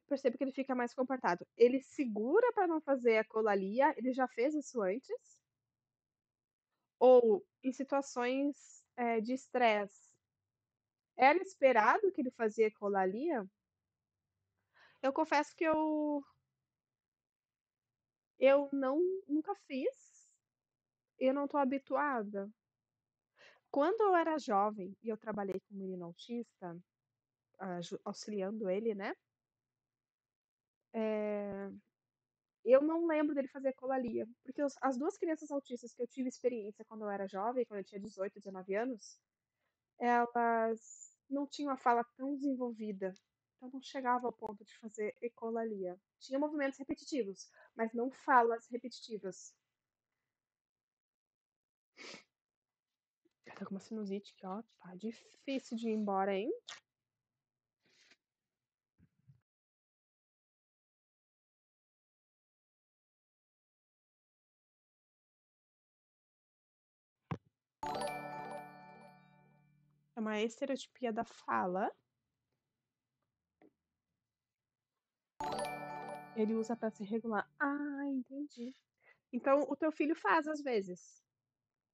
percebo que ele fica mais comportado. Ele segura para não fazer a colalia? Ele já fez isso antes? Ou em situações de estresse? Era esperado que ele fazia colalia? Eu confesso que eu nunca fiz. Eu não estou habituada. Quando eu era jovem e eu trabalhei com um menino autista, auxiliando ele, né? É, eu não lembro dele fazer colalia, porque as duas crianças autistas que eu tive experiência quando eu era jovem, quando eu tinha 18, 19 anos, elas não tinham a fala tão desenvolvida. Então não chegava ao ponto de fazer ecolalia. Tinha movimentos repetitivos, mas não falas repetitivas. Eu tô com uma sinusite que, ó, tá difícil de ir embora, hein? É uma estereotipia da fala. Ele usa para se regular. Ah, entendi. Então, o teu filho faz às vezes.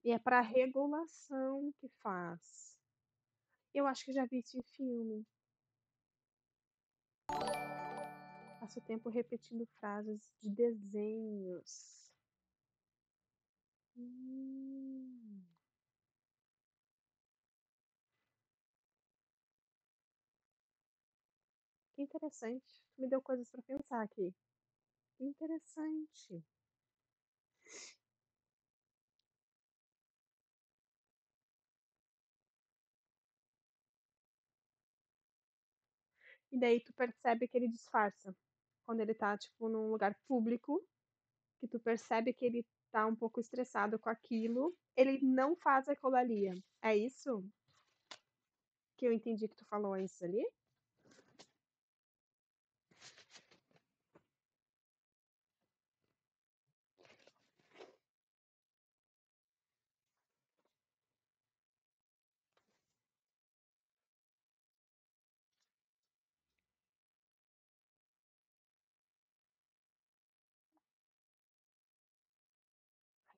E é para regulação que faz. Eu acho que já vi isso em filme. Passo tempo repetindo frases de desenhos. Hum, que interessante. Tu me deu coisas para pensar aqui. Que interessante. E daí tu percebe que ele disfarça. Quando ele tá, tipo, num lugar público, que tu percebe que ele tá um pouco estressado com aquilo, ele não faz a ecolalia. É isso que eu entendi que tu falou antes ali?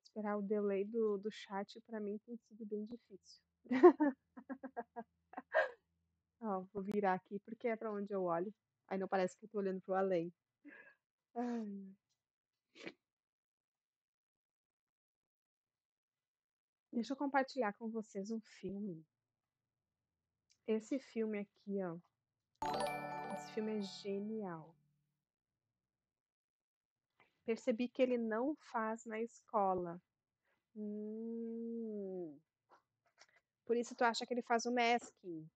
Esperar o delay do chat pra mim tem sido bem difícil. Ó, vou virar aqui porque é pra onde eu olho. Aí não parece que eu tô olhando pro além. Ai, deixa eu compartilhar com vocês um filme. Esse filme aqui, ó. Esse filme é genial. Percebi que ele não faz na escola. Hum, por isso tu acha que ele faz o masking.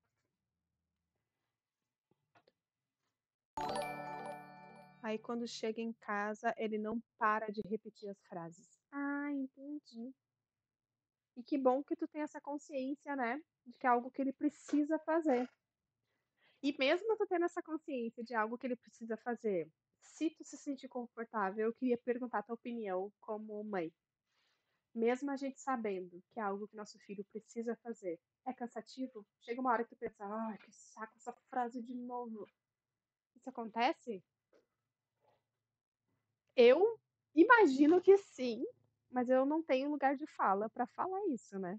Aí quando chega em casa, ele não para de repetir as frases. Ah, entendi. E que bom que tu tem essa consciência, né? De que é algo que ele precisa fazer. E mesmo tu tendo essa consciência de algo que ele precisa fazer, se tu se sentir confortável, eu queria perguntar a tua opinião como mãe. Mesmo a gente sabendo que é algo que nosso filho precisa fazer, é cansativo? Chega uma hora que tu pensa, ai, que saco essa frase de novo. Isso acontece? Eu imagino que sim. mas eu não tenho lugar de fala para falar isso, né.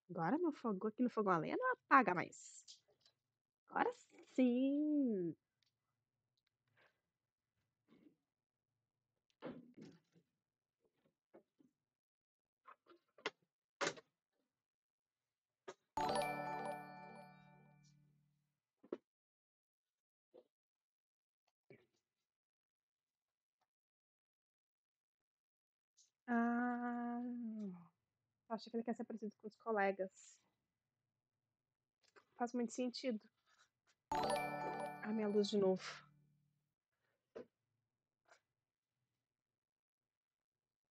Agora no fogo aqui no fogão a lenha não apaga mais. Agora sim. Ah, acho que ele quer ser parecido com os colegas. Faz muito sentido. A minha luz de novo.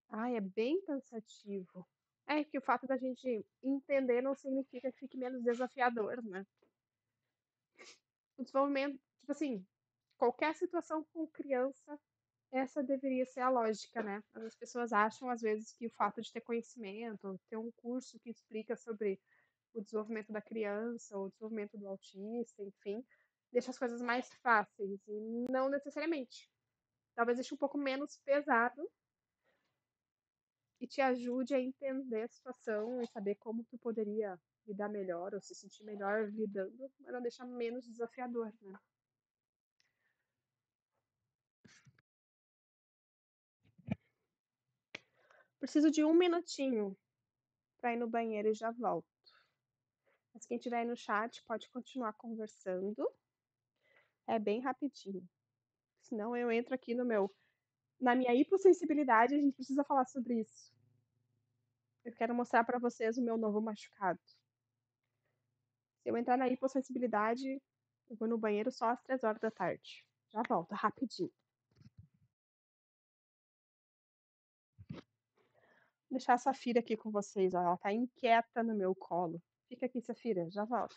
Ai, é bem cansativo. É que o fato da gente entender não significa que fique menos desafiador, né. O desenvolvimento tipo assim, qualquer situação com criança, essa deveria ser a lógica, né. As pessoas acham, às vezes, que o fato de ter conhecimento, ter um curso que explica sobre o desenvolvimento da criança, o desenvolvimento do autista, enfim, deixa as coisas mais fáceis e não necessariamente. Talvez deixe um pouco menos pesado e te ajude a entender a situação e saber como tu poderia lidar melhor ou se sentir melhor lidando, mas não deixar menos desafiador, né. Preciso de um minutinho para ir no banheiro e já volto. Mas quem estiver aí no chat pode continuar conversando, é bem rapidinho. Senão eu entro aqui no meu na minha hipossensibilidade, a gente precisa falar sobre isso. Eu quero mostrar para vocês o meu novo machucado. Se eu entrar na hipossensibilidade, eu vou no banheiro só às 3 horas da tarde. Já volto, rapidinho. Vou deixar a Safira aqui com vocês, ó, ela tá inquieta no meu colo. Fica aqui, Safira, já volto.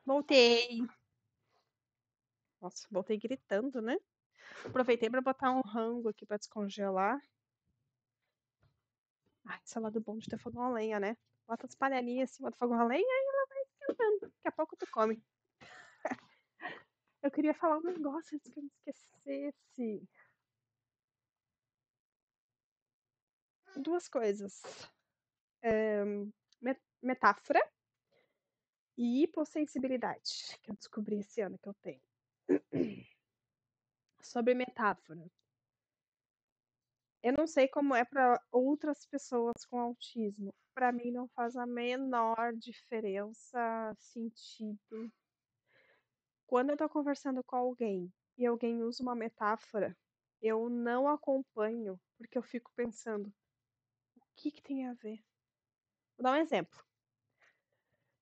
Voltei. Nossa, voltei gritando, né? Aproveitei pra botar um rango aqui pra descongelar. Ai, esse é o lado bom de ter fogão a lenha, né? Bota as panelinhas em cima do fogão a lenha e ela vai esquentando. Daqui a pouco tu come. Eu queria falar um negócio antes que eu me esquecesse. Duas coisas. Metáfora e hipossensibilidade, que eu descobri esse ano que eu tenho. Sobre metáfora. Eu não sei como é para outras pessoas com autismo. Para mim não faz a menor diferença, sentido. Quando eu tô conversando com alguém e alguém usa uma metáfora, eu não acompanho, porque eu fico pensando, o que que tem a ver? Vou dar um exemplo.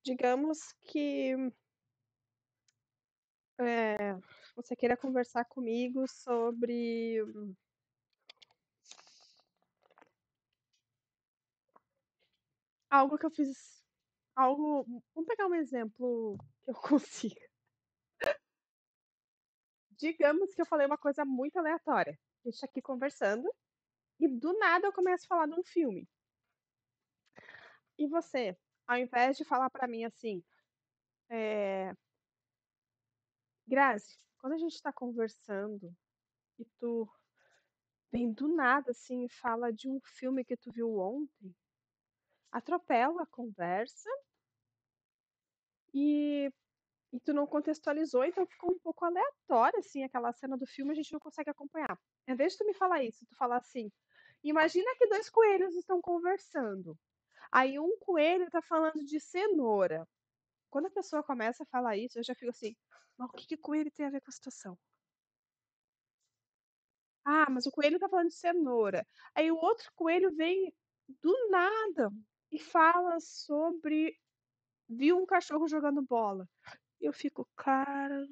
Digamos que você queira conversar comigo sobre algo que eu fiz, algo. Vamos pegar um exemplo que eu consiga. Digamos que eu falei uma coisa muito aleatória. A gente tá aqui conversando e do nada eu começo a falar de um filme. E você, ao invés de falar pra mim assim, Grazi, quando a gente tá conversando e tu vem do nada assim e fala de um filme que tu viu ontem, atropela a conversa e E tu não contextualizou, então ficou um pouco aleatório, assim, aquela cena do filme, a gente não consegue acompanhar. Em vez de tu me falar isso, tu falar assim: imagina que dois coelhos estão conversando. Aí um coelho tá falando de cenoura. Quando a pessoa começa a falar isso, eu já fico assim: mas o que que coelho tem a ver com a situação? Ah, mas o coelho tá falando de cenoura. Aí o outro coelho vem do nada e fala sobre viu um cachorro jogando bola. Eu fico, cara,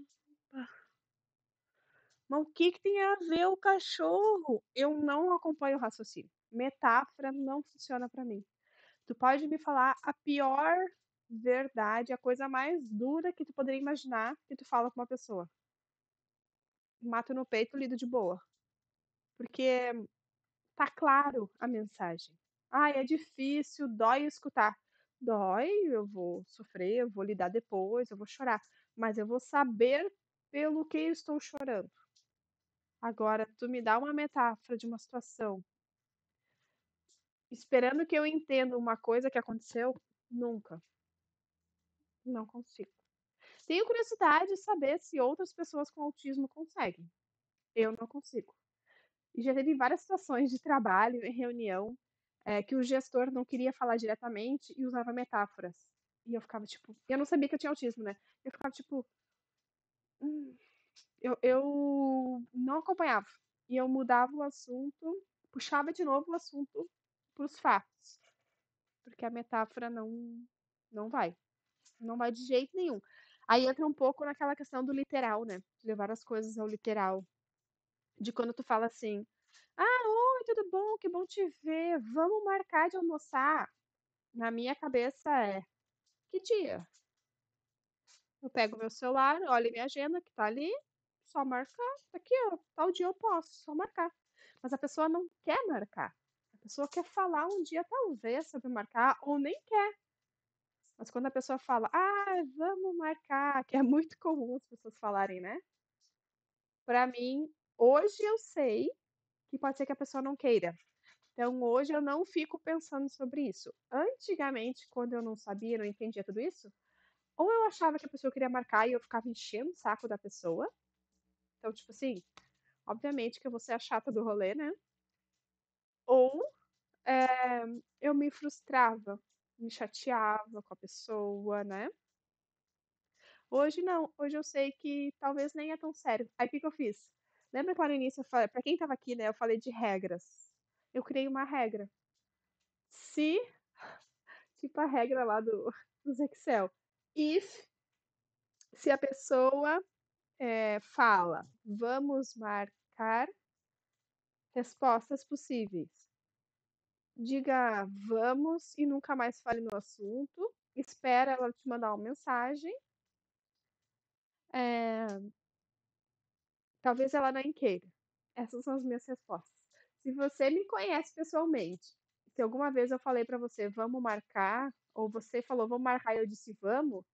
mas o que que tem a ver o cachorro? Eu não acompanho o raciocínio. Metáfora não funciona pra mim. Tu pode me falar a pior verdade, a coisa mais dura que tu poderia imaginar que tu fala com uma pessoa. Mato no peito, lido de boa. Porque tá claro a mensagem. Ai, é difícil, dói escutar. Dói, eu vou sofrer, eu vou lidar depois, eu vou chorar. Mas eu vou saber pelo que eu estou chorando. Agora, tu me dá uma metáfora de uma situação esperando que eu entenda uma coisa que aconteceu, nunca. Não consigo. Tenho curiosidade de saber se outras pessoas com autismo conseguem. Eu não consigo. E já teve várias situações de trabalho, em reunião, que o gestor não queria falar diretamente e usava metáforas. E eu ficava tipo, eu não sabia que eu tinha autismo, né? Eu ficava tipo, hum, eu não acompanhava. E eu mudava o assunto, puxava de novo o assunto para os fatos, porque a metáfora não vai. Não vai de jeito nenhum. Aí entra um pouco naquela questão do literal, né? Levar as coisas ao literal. De quando tu fala assim: ah, oi, tudo bom? Que bom te ver. Vamos marcar de almoçar. Na minha cabeça é: que dia? Eu pego meu celular, olho minha agenda que tá ali, só marcar. Aqui, ó, tal dia eu posso, só marcar. Mas a pessoa não quer marcar. A pessoa quer falar um dia, talvez, sobre marcar, ou nem quer. Mas quando a pessoa fala, ah, vamos marcar, que é muito comum as pessoas falarem, né? Para mim, hoje eu sei que pode ser que a pessoa não queira. Então, hoje eu não fico pensando sobre isso. Antigamente, quando eu não sabia, não entendia tudo isso, ou eu achava que a pessoa queria marcar e eu ficava enchendo o saco da pessoa. Então, tipo assim, obviamente que eu vou ser a chata do rolê, né? Ou eu me frustrava, me chateava com a pessoa, né? Hoje não, hoje eu sei que talvez nem é tão sério. Aí o que que eu fiz? Lembra que lá no início eu falei, pra quem tava aqui, né, eu falei de regras. Eu criei uma regra. Se, tipo a regra lá dos Excel, if, se a pessoa fala, vamos marcar respostas possíveis. Diga vamos e nunca mais fale no assunto. Espera ela te mandar uma mensagem Talvez ela nem queira. Essas são as minhas respostas. Se você me conhece pessoalmente, se alguma vez eu falei pra você, vamos marcar, ou você falou, vamos marcar, e eu disse, vamos,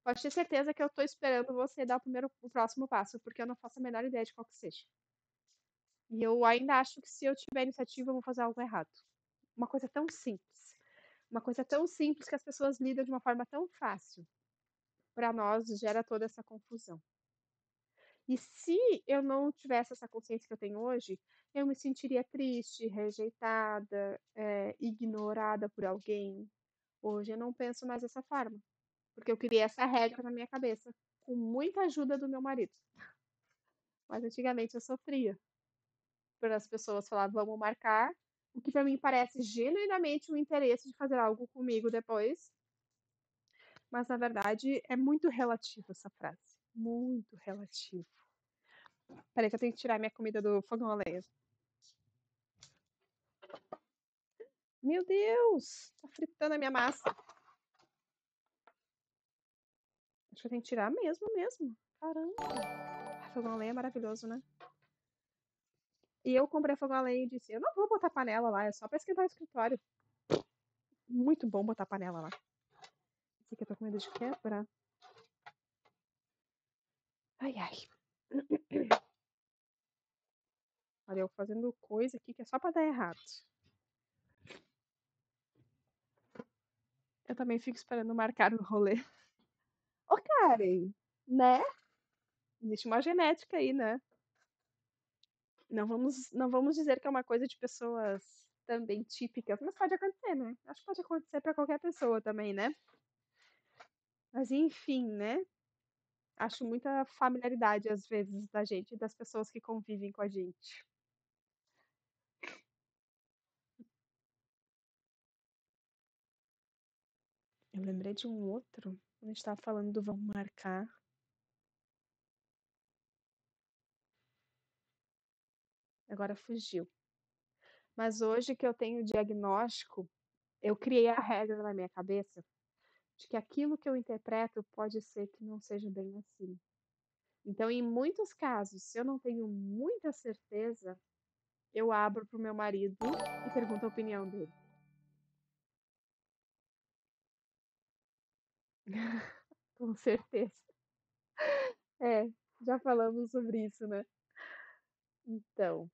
pode ter certeza que eu tô esperando você dar o próximo passo, porque eu não faço a menor ideia de qual que seja. E eu ainda acho que se eu tiver iniciativa, eu vou fazer algo errado. Uma coisa tão simples. Uma coisa tão simples que as pessoas lidam de uma forma tão fácil. Para nós gera toda essa confusão. E se eu não tivesse essa consciência que eu tenho hoje, eu me sentiria triste, rejeitada, ignorada por alguém. Hoje eu não penso mais dessa forma, porque eu criei essa regra na minha cabeça, com muita ajuda do meu marido. Mas antigamente eu sofria por as pessoas falar, vamos marcar, o que para mim parece genuinamente um interesse de fazer algo comigo depois, mas na verdade é muito relativo essa frase, muito relativo. Peraí que eu tenho que tirar minha comida do fogão a lenha. Meu Deus, tá fritando a minha massa. Acho que eu tenho que tirar mesmo. Caramba. Fogão a lenha é maravilhoso, né? E eu comprei fogão a lenha e disse, eu não vou botar panela lá, é só pra esquentar o escritório. Muito bom botar panela lá. Esse aqui eu tô com medo de quebrar. Ai, ai. Olha, eu fazendo coisa aqui que é só pra dar errado. Eu também fico esperando marcar o rolê. Ô, Karen, né? Existe uma genética aí, né? Não vamos dizer que é uma coisa de pessoas também típicas, mas pode acontecer, né? Acho que pode acontecer pra qualquer pessoa também, né? Mas enfim, né? Acho muita familiaridade às vezes da gente, das pessoas que convivem com a gente. Eu lembrei de um outro, quando a gente tava falando do vamos marcar. Agora fugiu. Mas hoje que eu tenho o diagnóstico, eu criei a regra na minha cabeça de que aquilo que eu interpreto pode ser que não seja bem assim. Então, em muitos casos, se eu não tenho muita certeza, eu abro para o meu marido e pergunto a opinião dele. Com certeza. É, já falamos sobre isso, né? Então,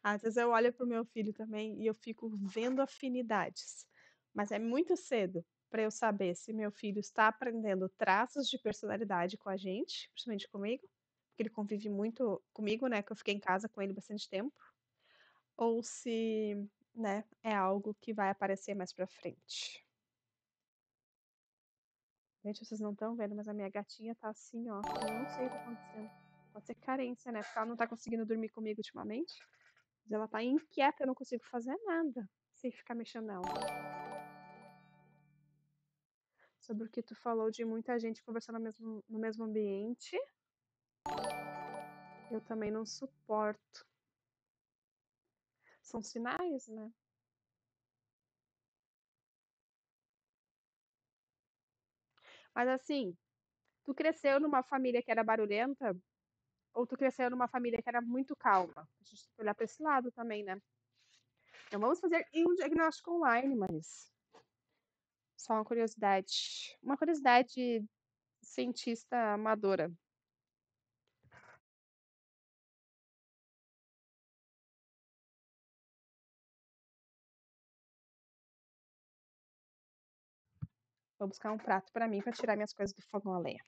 às vezes eu olho para o meu filho também e eu fico vendo afinidades, mas é muito cedo para eu saber se meu filho está aprendendo traços de personalidade com a gente, principalmente comigo, porque ele convive muito comigo, né? Que eu fiquei em casa com ele bastante tempo, ou se, né, é algo que vai aparecer mais para frente. Gente, vocês não estão vendo, mas a minha gatinha tá assim, ó. Eu não sei o que tá acontecendo. Pode ser carência, né? Porque ela não tá conseguindo dormir comigo ultimamente. Mas ela tá inquieta, eu não consigo fazer nada sem ficar mexendo nela. Sobre o que tu falou de muita gente conversando no mesmo ambiente, eu também não suporto. São sinais, né? Mas assim, tu cresceu numa família que era barulhenta ou tu cresceu numa família que era muito calma? A gente tem que olhar pra esse lado também, né? Então vamos fazer um diagnóstico online, mas só uma curiosidade. Uma curiosidade cientista amadora. Vou buscar um prato para mim para tirar minhas coisas do fogão a lenha.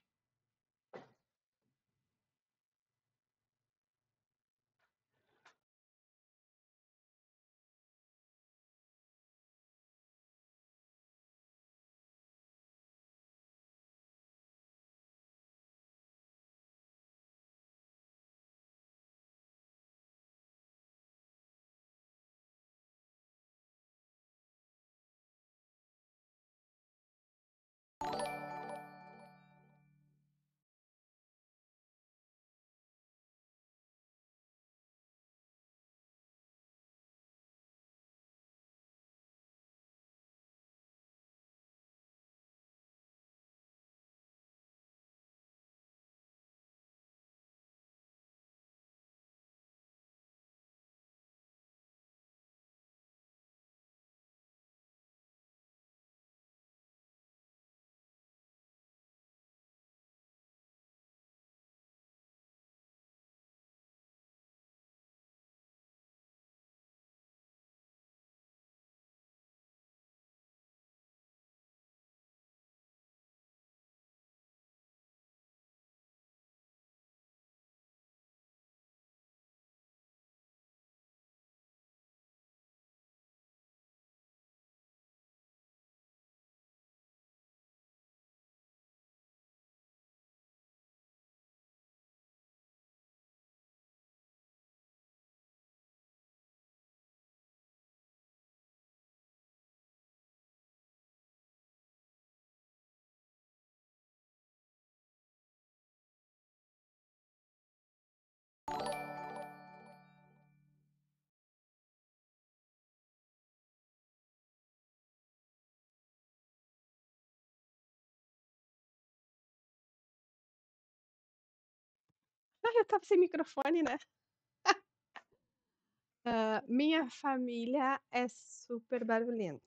Ah, eu estava sem microfone, né. Minha família é super barulhenta.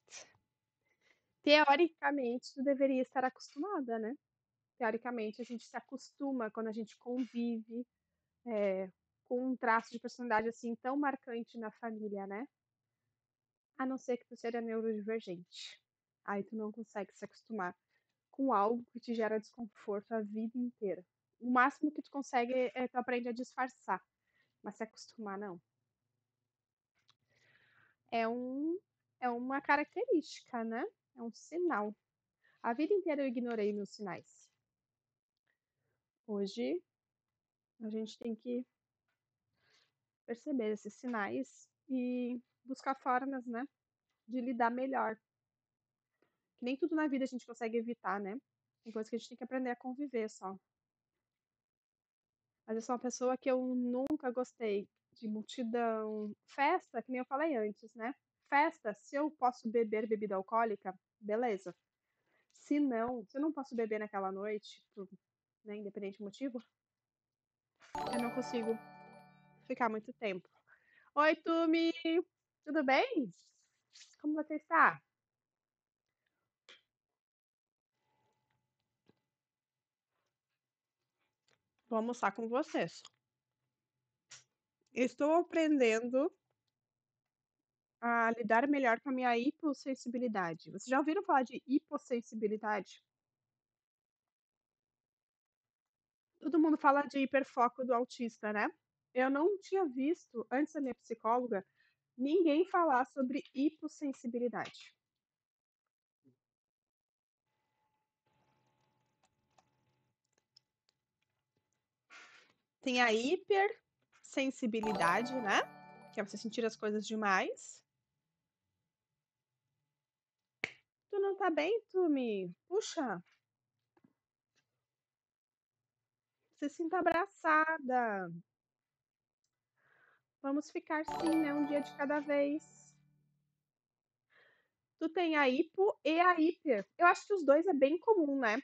Teoricamente, tu deveria estar acostumada, né. Teoricamente, a gente se acostuma quando a gente convive, com um traço de personalidade, assim, tão marcante na família, né. A não ser que tu seja neurodivergente. Aí tu não consegue se acostumar com algo que te gera desconforto a vida inteira. O máximo que tu consegue é tu aprende a disfarçar, mas se acostumar não. É um é uma característica, né, é um sinal. A vida inteira eu ignorei meus sinais. Hoje, a gente tem que perceber esses sinais e buscar formas, né, de lidar melhor. Que nem tudo na vida a gente consegue evitar, né. Tem coisa que a gente tem que aprender a conviver só. Mas eu sou uma pessoa que eu nunca gostei de multidão, festa, que nem eu falei antes, né. Festa, se eu posso beber bebida alcoólica, beleza. Se eu não posso beber naquela noite, por, né, independente do motivo, eu não consigo ficar muito tempo. Oi, Tumi, tudo bem? Como você está? Vou almoçar com vocês. Estou aprendendo a lidar melhor com a minha hipossensibilidade. Vocês já ouviram falar de hipossensibilidade? Todo mundo fala de hiperfoco do autista, né? Eu não tinha visto, antes da minha psicóloga, ninguém falar sobre hipossensibilidade. Tem a hipersensibilidade, né? Que é você sentir as coisas demais. Tu não tá bem, Tumi? Puxa, se sinta abraçada. Vamos ficar sim, né? Um dia de cada vez. Tu tem a hipo e a hiper. Eu acho que os dois é bem comum, né?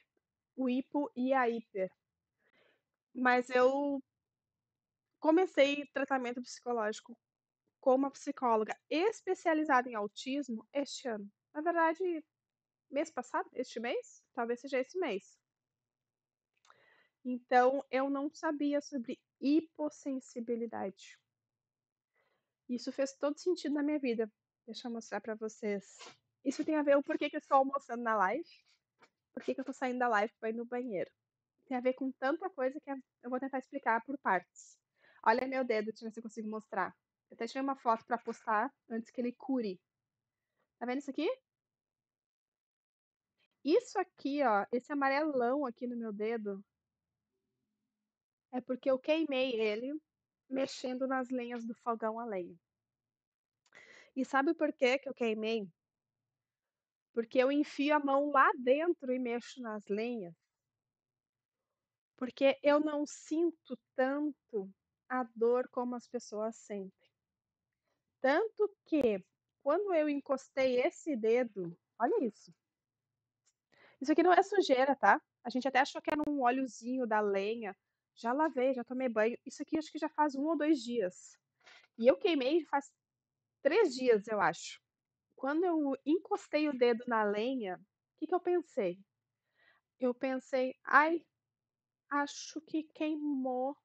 O hipo e a hiper. Mas eu comecei tratamento psicológico com uma psicóloga especializada em autismo este ano. Na verdade, mês passado, este mês, talvez seja esse mês. Então, eu não sabia sobre hipossensibilidade. Isso fez todo sentido na minha vida. Deixa eu mostrar para vocês. Isso tem a ver com por que que eu estou almoçando na live, por que que eu estou saindo da live para ir no banheiro. Tem a ver com tanta coisa que eu vou tentar explicar por partes. Olha meu dedo, deixa eu ver se eu consigo mostrar. Eu até tirei uma foto para postar antes que ele cure. Tá vendo isso aqui? Isso aqui, ó, esse amarelão aqui no meu dedo, é porque eu queimei ele mexendo nas lenhas do fogão a lenha. E sabe por que que eu queimei? Porque eu enfio a mão lá dentro e mexo nas lenhas, porque eu não sinto tanto a dor como as pessoas sentem. Tanto que quando eu encostei esse dedo, olha isso. Isso aqui não é sujeira, tá? A gente até achou que era um óleozinho da lenha. Já lavei, já tomei banho. Isso aqui acho que já faz 1 ou 2 dias. E eu queimei faz 3 dias, eu acho. Quando eu encostei o dedo na lenha, o que que eu pensei? Eu pensei: "Ai, acho que queimou,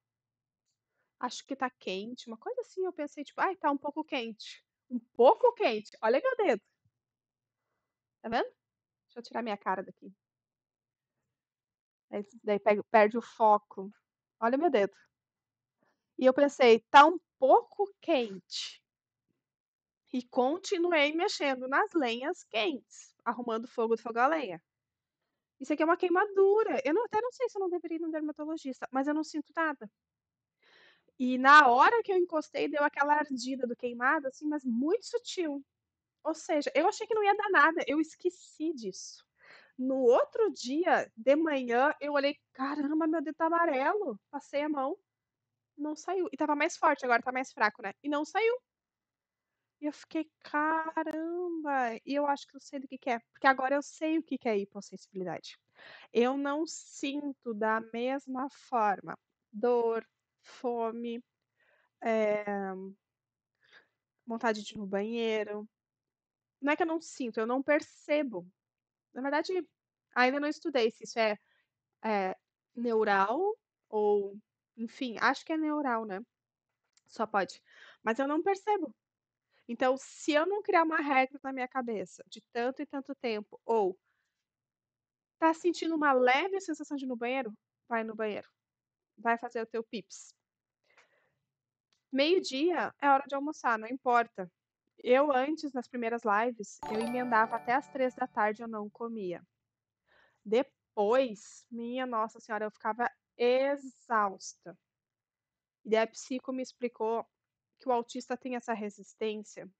acho que tá quente", uma coisa assim, eu pensei tipo: "Ai, tá um pouco quente". Um pouco quente, olha meu dedo, tá vendo? Deixa eu tirar minha cara daqui, aí daí perde o foco. Olha meu dedo. E eu pensei: "Tá um pouco quente". E continuei mexendo nas lenhas quentes, arrumando fogo do fogão a lenha. Isso aqui é uma queimadura, eu até não sei se eu não deveria ir no dermatologista, mas eu não sinto nada. E na hora que eu encostei, deu aquela ardida do queimado, assim, mas muito sutil. Ou seja, eu achei que não ia dar nada, eu esqueci disso. No outro dia, de manhã, eu olhei: "Caramba, meu dedo tá amarelo", passei a mão. não saiu. E estava mais forte, agora tá mais fraco, né, e não saiu. E eu fiquei: "Caramba!" E eu acho que eu sei do que é, porque agora eu sei o que que é hipossensibilidade. Eu não sinto da mesma forma dor, fome, eh, vontade de ir no banheiro. Não é que eu não sinto, eu não percebo. Na verdade, ainda não estudei se isso é neural ou enfim, acho que é neural, né, só pode. Mas eu não percebo. Então, se eu não criar uma regra na minha cabeça de tanto e tanto tempo, ou tá sentindo uma leve sensação de ir no banheiro, vai no banheiro, vai fazer o teu pips. Meio-dia é hora de almoçar, não importa. Eu antes, nas primeiras lives, eu emendava até às 3 da tarde, eu não comia. Depois, minha nossa senhora, eu ficava exausta. E daí a psico me explicou que o autista tem essa resistência,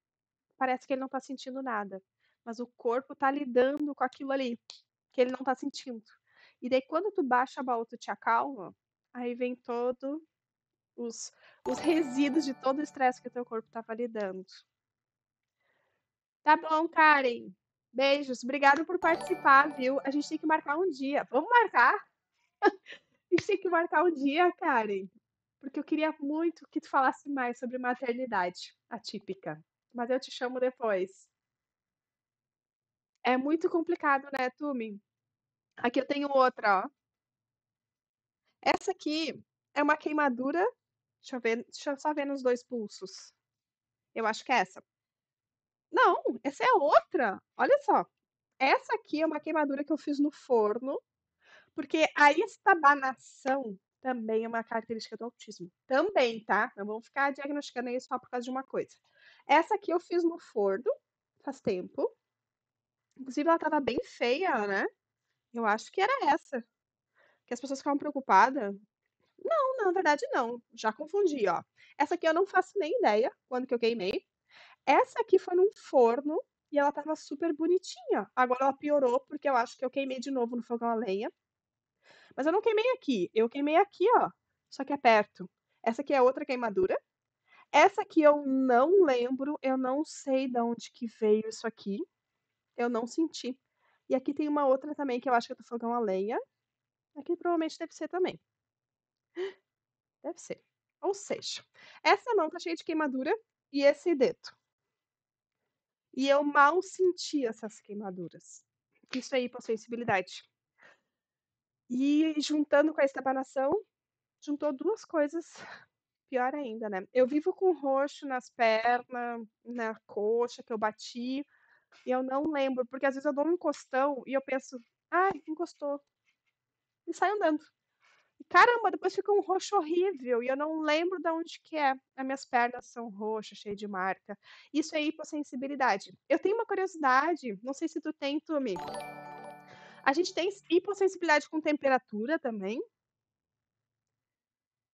parece que ele não tá sentindo nada, mas o corpo tá lidando com aquilo ali, que ele não tá sentindo. E daí quando tu baixa a bola, tu te acalma, aí vem todo os resíduos de todo o estresse que o teu corpo estava lidando. Tá bom, Karen. Beijos, obrigada por participar, viu? A gente tem que marcar um dia. Vamos marcar? A gente tem que marcar um dia, Karen, porque eu queria muito que tu falasse mais sobre maternidade atípica, mas eu te chamo depois. É muito complicado, né, Tumi? Aqui eu tenho outra, ó. Essa aqui é uma queimadura. Deixa eu ver, deixa eu só ver nos 2 pulsos. Eu acho que é essa. Não, essa é outra. Olha só. Essa aqui é uma queimadura que eu fiz no forno, porque a estabanação também é uma característica do autismo. Também, tá? Não vamos ficar diagnosticando isso só por causa de uma coisa. Essa aqui eu fiz no forno, faz tempo. Inclusive ela estava bem feia, né? Eu acho que era essa, que as pessoas ficavam preocupadas. Não, na verdade não, já confundi, ó. Essa aqui eu não faço nem ideia quando que eu queimei. Essa aqui foi num forno e ela estava super bonitinha. Agora ela piorou porque eu acho que eu queimei de novo no fogão a lenha. Mas eu não queimei aqui, eu queimei aqui, ó, só que é perto. Essa aqui é outra queimadura. Essa aqui eu não lembro, eu não sei de onde que veio isso aqui, eu não senti. E aqui tem uma outra também que eu acho que é do fogão a lenha. Aqui provavelmente deve ser também. Deve ser. Ou seja, essa mão tá cheia de queimadura e esse dedo. E eu mal senti essas queimaduras. Isso é hipossensibilidade. E juntando com a estabanação, juntou duas coisas pior ainda, né. Eu vivo com roxo nas pernas, na coxa que eu bati, e eu não lembro, porque às vezes eu dou um encostão e eu penso: "Ai, encostou", e saio andando. E caramba, depois fica um roxo horrível e eu não lembro de onde que é. As minhas pernas são roxas, cheio de marca. Isso é hipossensibilidade. Eu tenho uma curiosidade, não sei se tu tem, Tumi. A gente tem hipossensibilidade com temperatura também?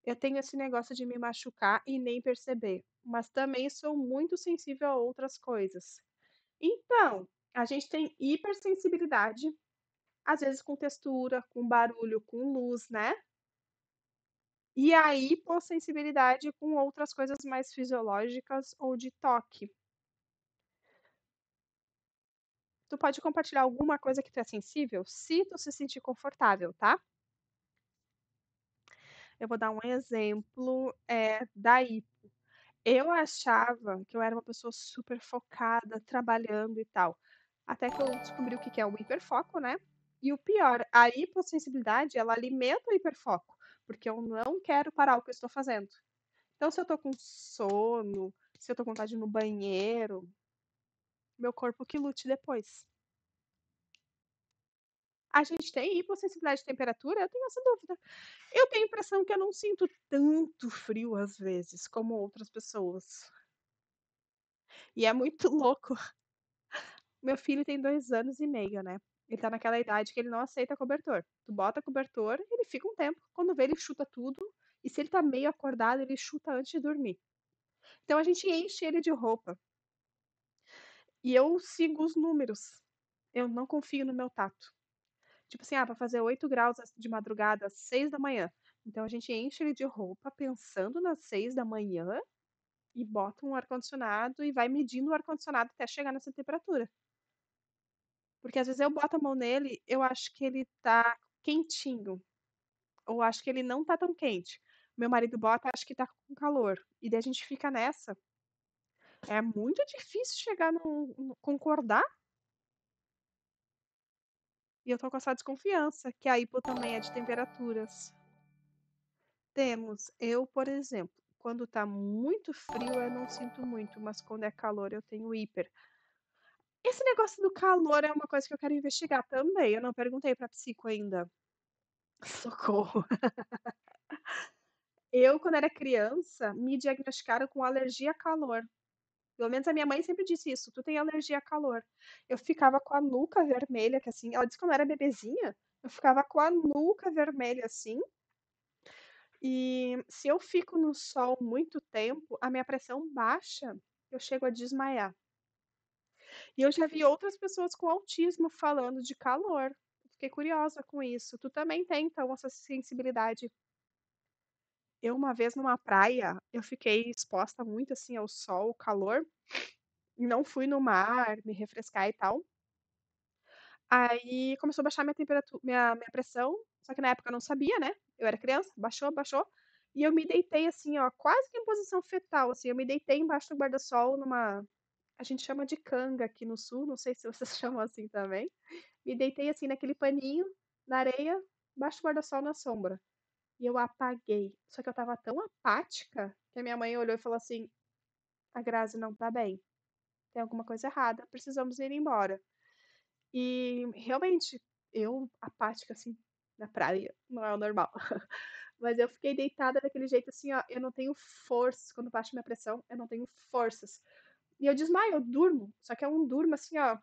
Eu tenho esse negócio de me machucar e nem perceber, mas também sou muito sensível a outras coisas. Então, a gente tem hipersensibilidade, às vezes com textura, com barulho, com luz, né? E a hipossensibilidade com outras coisas mais fisiológicas ou de toque. Tu pode compartilhar alguma coisa que tu é sensível, se tu se sentir confortável, tá? Eu vou dar um exemplo, da hipo. Eu achava que eu era uma pessoa super focada, trabalhando e tal, até que eu descobri o que que é o hiperfoco, né. E o pior, a hipossensibilidade, ela alimenta o hiperfoco, porque eu não quero parar o que eu estou fazendo. Então se eu tô com sono, se eu tô com vontade de ir no banheiro, meu corpo que lute depois. A gente tem hipossensibilidade de temperatura? Eu tenho essa dúvida. Eu tenho a impressão que eu não sinto tanto frio às vezes, como outras pessoas. E é muito louco. Meu filho tem 2 anos e meio, né. Ele tá naquela idade que ele não aceita cobertor. Tu bota cobertor, ele fica um tempo, quando vê ele chuta tudo, e se ele tá meio acordado, ele chuta antes de dormir. Então a gente enche ele de roupa. E eu sigo os números, eu não confio no meu tato. Tipo assim, ah, vai fazer 8 graus de madrugada, às 6 da manhã. Então a gente enche ele de roupa pensando nas 6 da manhã e bota um ar-condicionado e vai medindo o ar-condicionado até chegar nessa temperatura. Porque às vezes eu boto a mão nele, eu acho que ele tá quentinho, ou acho que ele não tá tão quente. Meu marido bota, acho que tá com calor. E daí a gente fica nessa. É muito difícil chegar num concordar, e eu tô com essa desconfiança, que a hipo também é de temperaturas. Temos. Eu, por exemplo, quando tá muito frio eu não sinto muito, mas quando é calor eu tenho hiper. Esse negócio do calor é uma coisa que eu quero investigar também, eu não perguntei pra psico ainda. Socorro. Eu, quando era criança, me diagnosticaram com alergia a calor. Pelo menos a minha mãe sempre disse isso: "Tu tem alergia a calor". Eu ficava com a nuca vermelha, que assim ela disse que quando eu era bebezinha, eu ficava com a nuca vermelha, assim, e se eu fico no sol muito tempo, a minha pressão baixa, eu chego a desmaiar. E eu já vi outras pessoas com autismo falando de calor. Fiquei curiosa com isso. Tu também tem, então, essa sensibilidade? Eu, uma vez numa praia, eu fiquei exposta muito, assim, ao sol, ao calor, não fui no mar me refrescar e tal. Aí começou a baixar minha pressão, só que na época eu não sabia, né, eu era criança, baixou, baixou, e eu me deitei assim, ó, quase que em posição fetal, assim, eu me deitei embaixo do guarda-sol numa a gente chama de canga aqui no sul, não sei se vocês chamam assim também. Me deitei assim naquele paninho, na areia, embaixo do guarda-sol na sombra. E eu apaguei. Só que eu estava tão apática que a minha mãe olhou e falou assim: "A Grazi não tá bem, tem alguma coisa errada, precisamos ir embora". E realmente, eu apática, assim, na praia, não é o normal. Mas eu fiquei deitada daquele jeito assim, ó, eu não tenho forças, quando baixa minha pressão, eu não tenho forças. E eu desmaio, eu durmo, só que é um durmo assim, ó,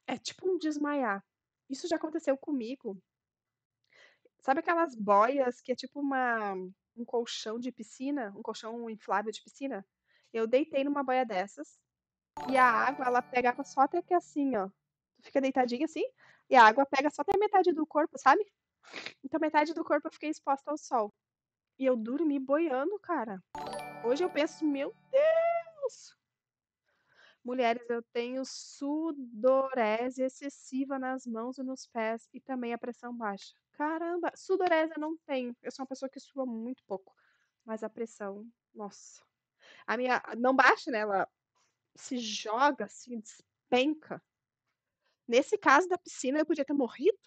é tipo um desmaiar. Isso já aconteceu comigo. Sabe aquelas boias que é tipo um colchão de piscina, um colchão inflável de piscina? Eu deitei numa boia dessas, e a água ela pegava só até aqui assim, ó. Tu fica deitadinha assim, e a água pega só até a metade do corpo, sabe? Então metade do corpo eu fiquei exposta ao sol. E eu dormi boiando, cara. Hoje eu penso: "Meu Deus, mulheres, eu tenho sudorese excessiva nas mãos e nos pés e também a pressão baixa". Caramba, sudorese eu não tenho, eu sou uma pessoa que sua muito pouco, mas a pressão, nossa. A minha não baixa, né, ela se joga assim, despenca. Nesse caso da piscina eu podia ter morrido.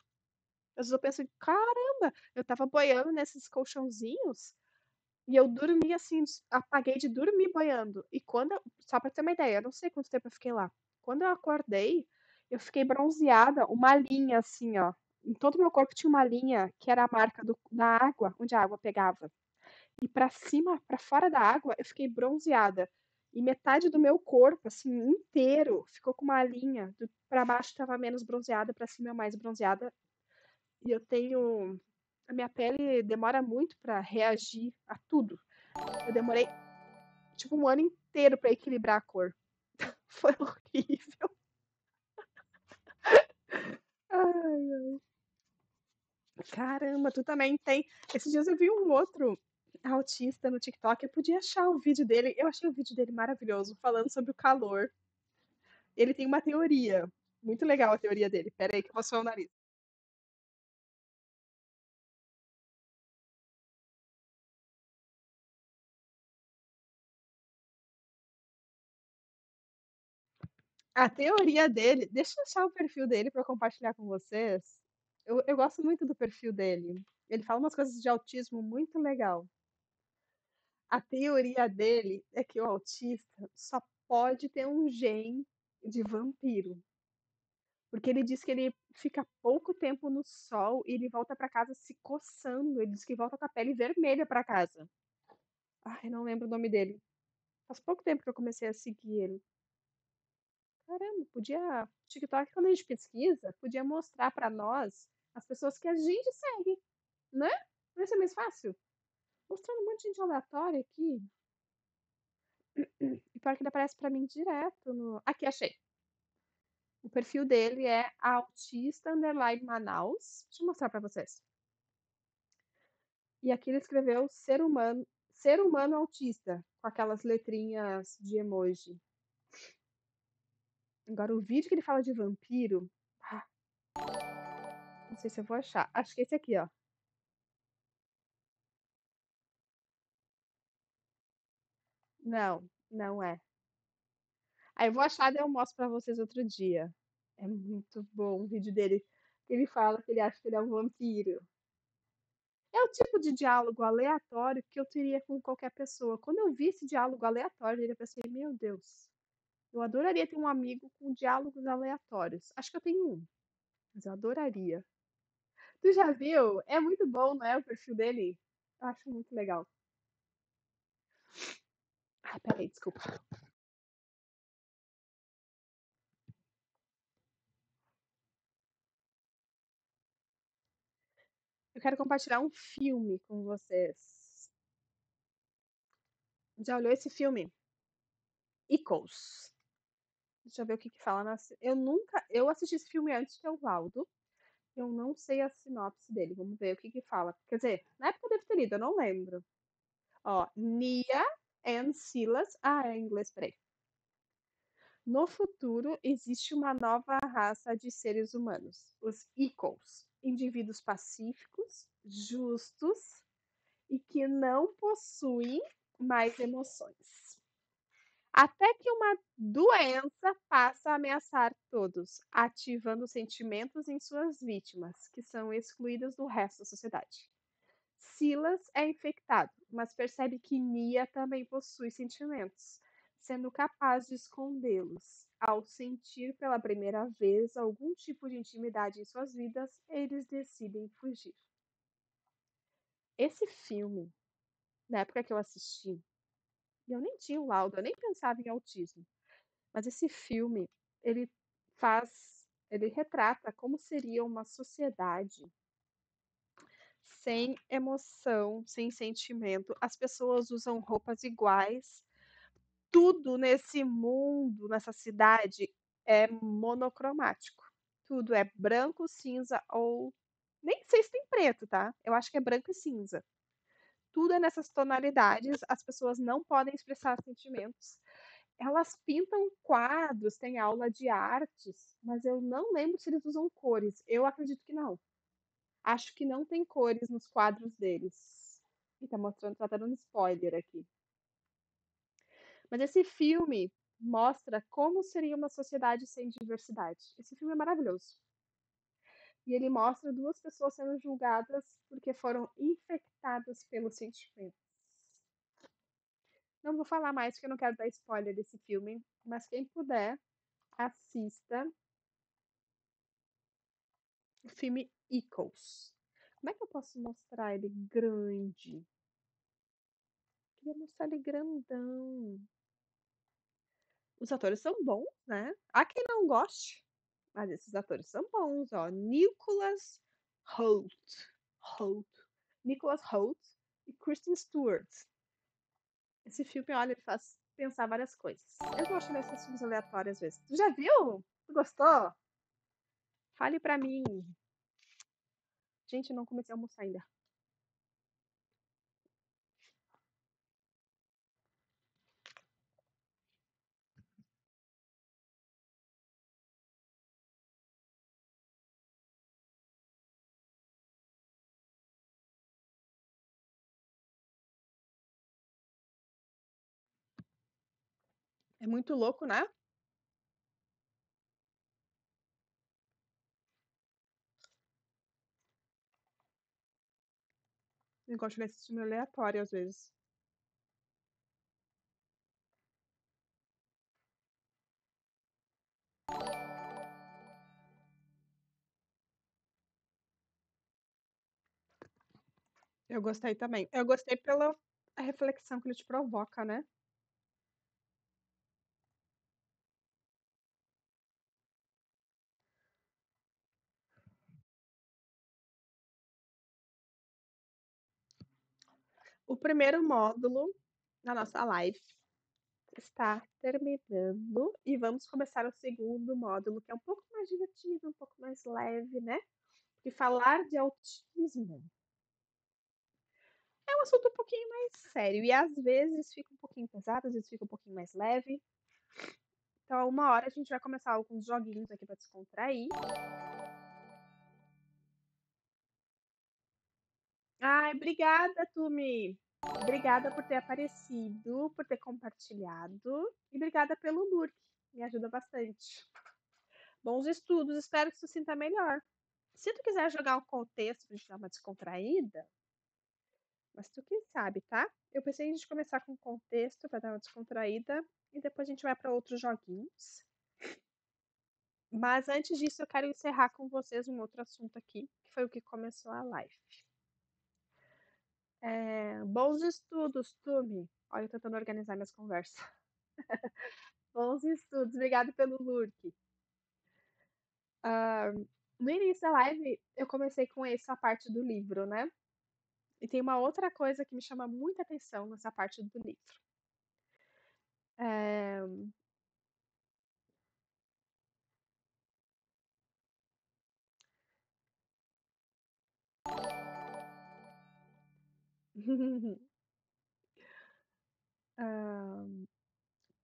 Às vezes eu penso: "Caramba, eu estava boiando nesses colchãozinhos e eu dormi assim, apaguei de dormir boiando". E quando eu só pra ter uma ideia, eu não sei quanto tempo eu fiquei lá. Quando eu acordei, eu fiquei bronzeada, uma linha assim, ó, em todo o meu corpo tinha uma linha que era a marca da água, onde a água pegava. E pra cima, pra fora da água, eu fiquei bronzeada. E metade do meu corpo, assim, inteiro, ficou com uma linha, pra baixo estava menos bronzeada, pra cima é mais bronzeada. E eu tenho a minha pele demora muito pra reagir a tudo. Eu demorei, tipo, um ano inteiro pra equilibrar a cor. Foi horrível. Ai, caramba, tu também tem esses dias eu vi um outro autista no TikTok, eu podia achar o vídeo dele, eu achei o vídeo dele maravilhoso, falando sobre o calor. Ele tem uma teoria, muito legal a teoria dele. Espera aí que eu vou suar o nariz. A teoria dele, deixa eu achar o perfil dele para compartilhar com vocês. Eu gosto muito do perfil dele. Ele fala umas coisas de autismo muito legal. A teoria dele é que o autista só pode ter um gene de vampiro, porque ele diz que ele fica pouco tempo no sol e ele volta para casa se coçando. Ele diz que volta com a pele vermelha para casa. Ai, não lembro o nome dele. Faz pouco tempo que eu comecei a seguir ele. Caramba, podia TikTok, quando a gente pesquisa, podia mostrar para nós as pessoas que a gente segue, né? Não ia ser mais fácil? Mostrando um monte de gente aleatória aqui. E pior que ele aparece pra mim direto no. Aqui, achei. O perfil dele é autista underline Manaus. Deixa eu mostrar pra vocês. E aqui ele escreveu ser humano autista, com aquelas letrinhas de emoji. Agora o vídeo que ele fala de vampiro, ah, não sei se eu vou achar. Acho que é esse aqui, ó. Não, não é. Aí eu vou achar, daí eu mostro pra vocês outro dia. É muito bom o vídeo dele. Ele fala que ele acha que ele é um vampiro. É o tipo de diálogo aleatório que eu teria com qualquer pessoa. Quando eu vi esse diálogo aleatório, eu pensei, meu Deus, eu adoraria ter um amigo com diálogos aleatórios. Acho que eu tenho um, mas eu adoraria. Tu já viu? É muito bom, não é? O perfil dele. Eu acho muito legal. Ai, peraí, desculpa. Eu quero compartilhar um filme com vocês. Já olhou esse filme? Equals. Deixa eu ver o que que fala eu assisti esse filme antes que o Valdo. Eu não sei a sinopse dele. Vamos ver o que que fala. Quer dizer, na época eu devo ter lido, eu não lembro. Ó, Nia and Silas. Ah, é em inglês, peraí. No futuro, existe uma nova raça de seres humanos, os Equals, indivíduos pacíficos, justos e que não possuem mais emoções. Até que uma doença passa a ameaçar todos, ativando sentimentos em suas vítimas, que são excluídas do resto da sociedade. Silas é infectado, mas percebe que Nia também possui sentimentos, sendo capaz de escondê-los. Ao sentir pela primeira vez algum tipo de intimidade em suas vidas, eles decidem fugir. Esse filme, na época que eu assisti, eu nem tinha o laudo, eu nem pensava em autismo. Mas esse filme, ele ele retrata como seria uma sociedade sem emoção, sem sentimento. As pessoas usam roupas iguais. Tudo nesse mundo, nessa cidade, é monocromático. Tudo é branco, cinza ou nem sei se tem preto, tá? Eu acho que é branco e cinza. Tudo é nessas tonalidades. As pessoas não podem expressar sentimentos. Elas pintam quadros, tem aula de artes, mas eu não lembro se eles usam cores. Eu acredito que não. Acho que não tem cores nos quadros deles. E tá mostrando, tá dando um spoiler aqui. Mas esse filme mostra como seria uma sociedade sem diversidade. Esse filme é maravilhoso. E ele mostra duas pessoas sendo julgadas porque foram infectadas pelos sentimentos. Não vou falar mais porque eu não quero dar spoiler desse filme, mas quem puder, assista o filme Equals. Como é que eu posso mostrar ele grande? Queria mostrar ele grandão. Os atores são bons, né? Há quem não goste, mas esses atores são bons, ó. Holt. Holt. Nicholas Holt e Kristen Stewart. Esse filme, olha, ele faz pensar várias coisas. Eu gosto desses filmes aleatórios às vezes. Tu já viu? Tu gostou? Fale pra mim. Gente, eu não comecei a almoçar ainda. É muito louco, né? Eu gosto desse filme aleatório às vezes. Eu gostei também. Eu gostei pela a reflexão que ele te provoca, né? O primeiro módulo da nossa live está terminando e vamos começar o segundo módulo, que é um pouco mais divertido, um pouco mais leve, né? Porque falar de autismo É um assunto um pouquinho mais sério e às vezes fica um pouquinho pesado, às vezes fica um pouquinho mais leve. Então, uma hora a gente vai começar alguns joguinhos aqui para descontrair. Ai, obrigada, Tumi. Obrigada por ter aparecido, por ter compartilhado e obrigada pelo lurk. Me ajuda bastante. Bons estudos, espero que se sinta melhor. Se tu quiser jogar um contexto pra gente dar uma descontraída, mas tu que sabe, tá? Eu pensei em a gente começar com contexto para dar uma descontraída e depois a gente vai para outros joguinhos. Mas antes disso, eu quero encerrar com vocês um outro assunto aqui, que foi o que começou a live. Bons estudos, Tumi. Olha, eu tentando organizar minhas conversas. Bons estudos, obrigado pelo lurk. No início da live, eu comecei com essa parte do livro, né? E tem uma outra coisa que me chama muita atenção nessa parte do livro. É...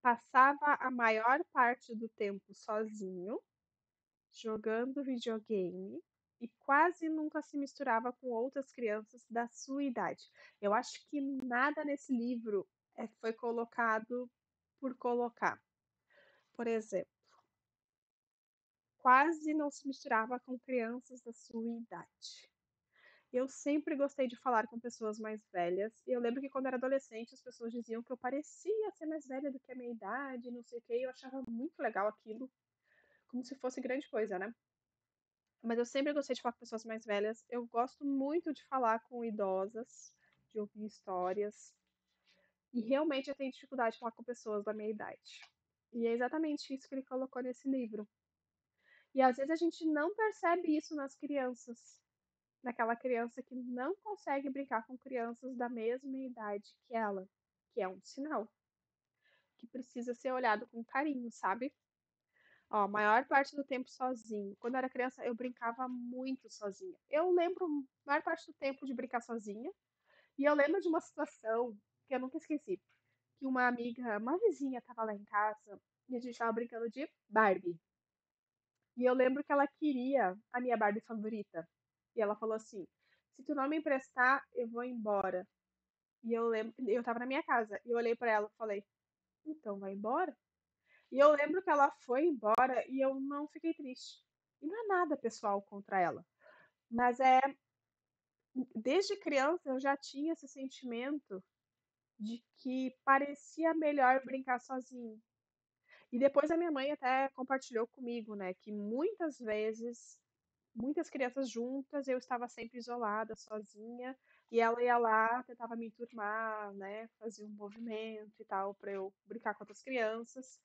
Passava a maior parte do tempo sozinho, jogando videogame e quase nunca se misturava com outras crianças da sua idade. Eu acho que nada nesse livro foi colocado por colocar. Por exemplo, quase não se misturava com crianças da sua idade. Eu sempre gostei de falar com pessoas mais velhas. E eu lembro que quando era adolescente, as pessoas diziam que eu parecia ser mais velha do que a minha idade, não sei o quê. E eu achava muito legal aquilo, como se fosse grande coisa, né? Mas eu sempre gostei de falar com pessoas mais velhas. Eu gosto muito de falar com idosas, de ouvir histórias. E realmente eu tenho dificuldade de falar com pessoas da minha idade. E é exatamente isso que ele colocou nesse livro. E às vezes a gente não percebe isso nas crianças. Naquela criança que não consegue brincar com crianças da mesma idade que ela, que é um sinal que precisa ser olhado com carinho, sabe? Ó, a maior parte do tempo sozinho. Quando eu era criança, eu brincava muito sozinha. Eu lembro a maior parte do tempo de brincar sozinha. E eu lembro de uma situação que eu nunca esqueci. Que uma amiga, uma vizinha, estava lá em casa e a gente estava brincando de Barbie. E eu lembro que ela queria a minha Barbie favorita. E ela falou assim: se tu não me emprestar, eu vou embora. E eu lembro, eu tava na minha casa. E eu olhei pra ela e falei: então vai embora? E eu lembro que ela foi embora e eu não fiquei triste. E não é nada pessoal contra ela. Mas desde criança eu já tinha esse sentimento de que parecia melhor brincar sozinho. E depois a minha mãe até compartilhou comigo, né, que muitas vezes, muitas crianças juntas, eu estava sempre isolada, sozinha, e ela ia lá, tentava me enturmar, né, fazia um movimento e tal para eu brincar com outras crianças.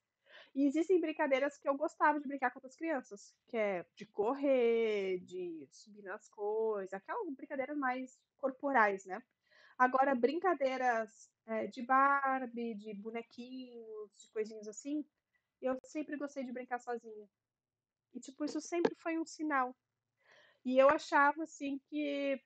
E existem brincadeiras que eu gostava de brincar com outras crianças, que é de correr, de subir nas coisas, aquelas brincadeiras mais corporais, né? Agora, brincadeiras de Barbie, de bonequinhos, de coisinhas assim, eu sempre gostei de brincar sozinha. E, tipo, isso sempre foi um sinal. E eu achava, assim, que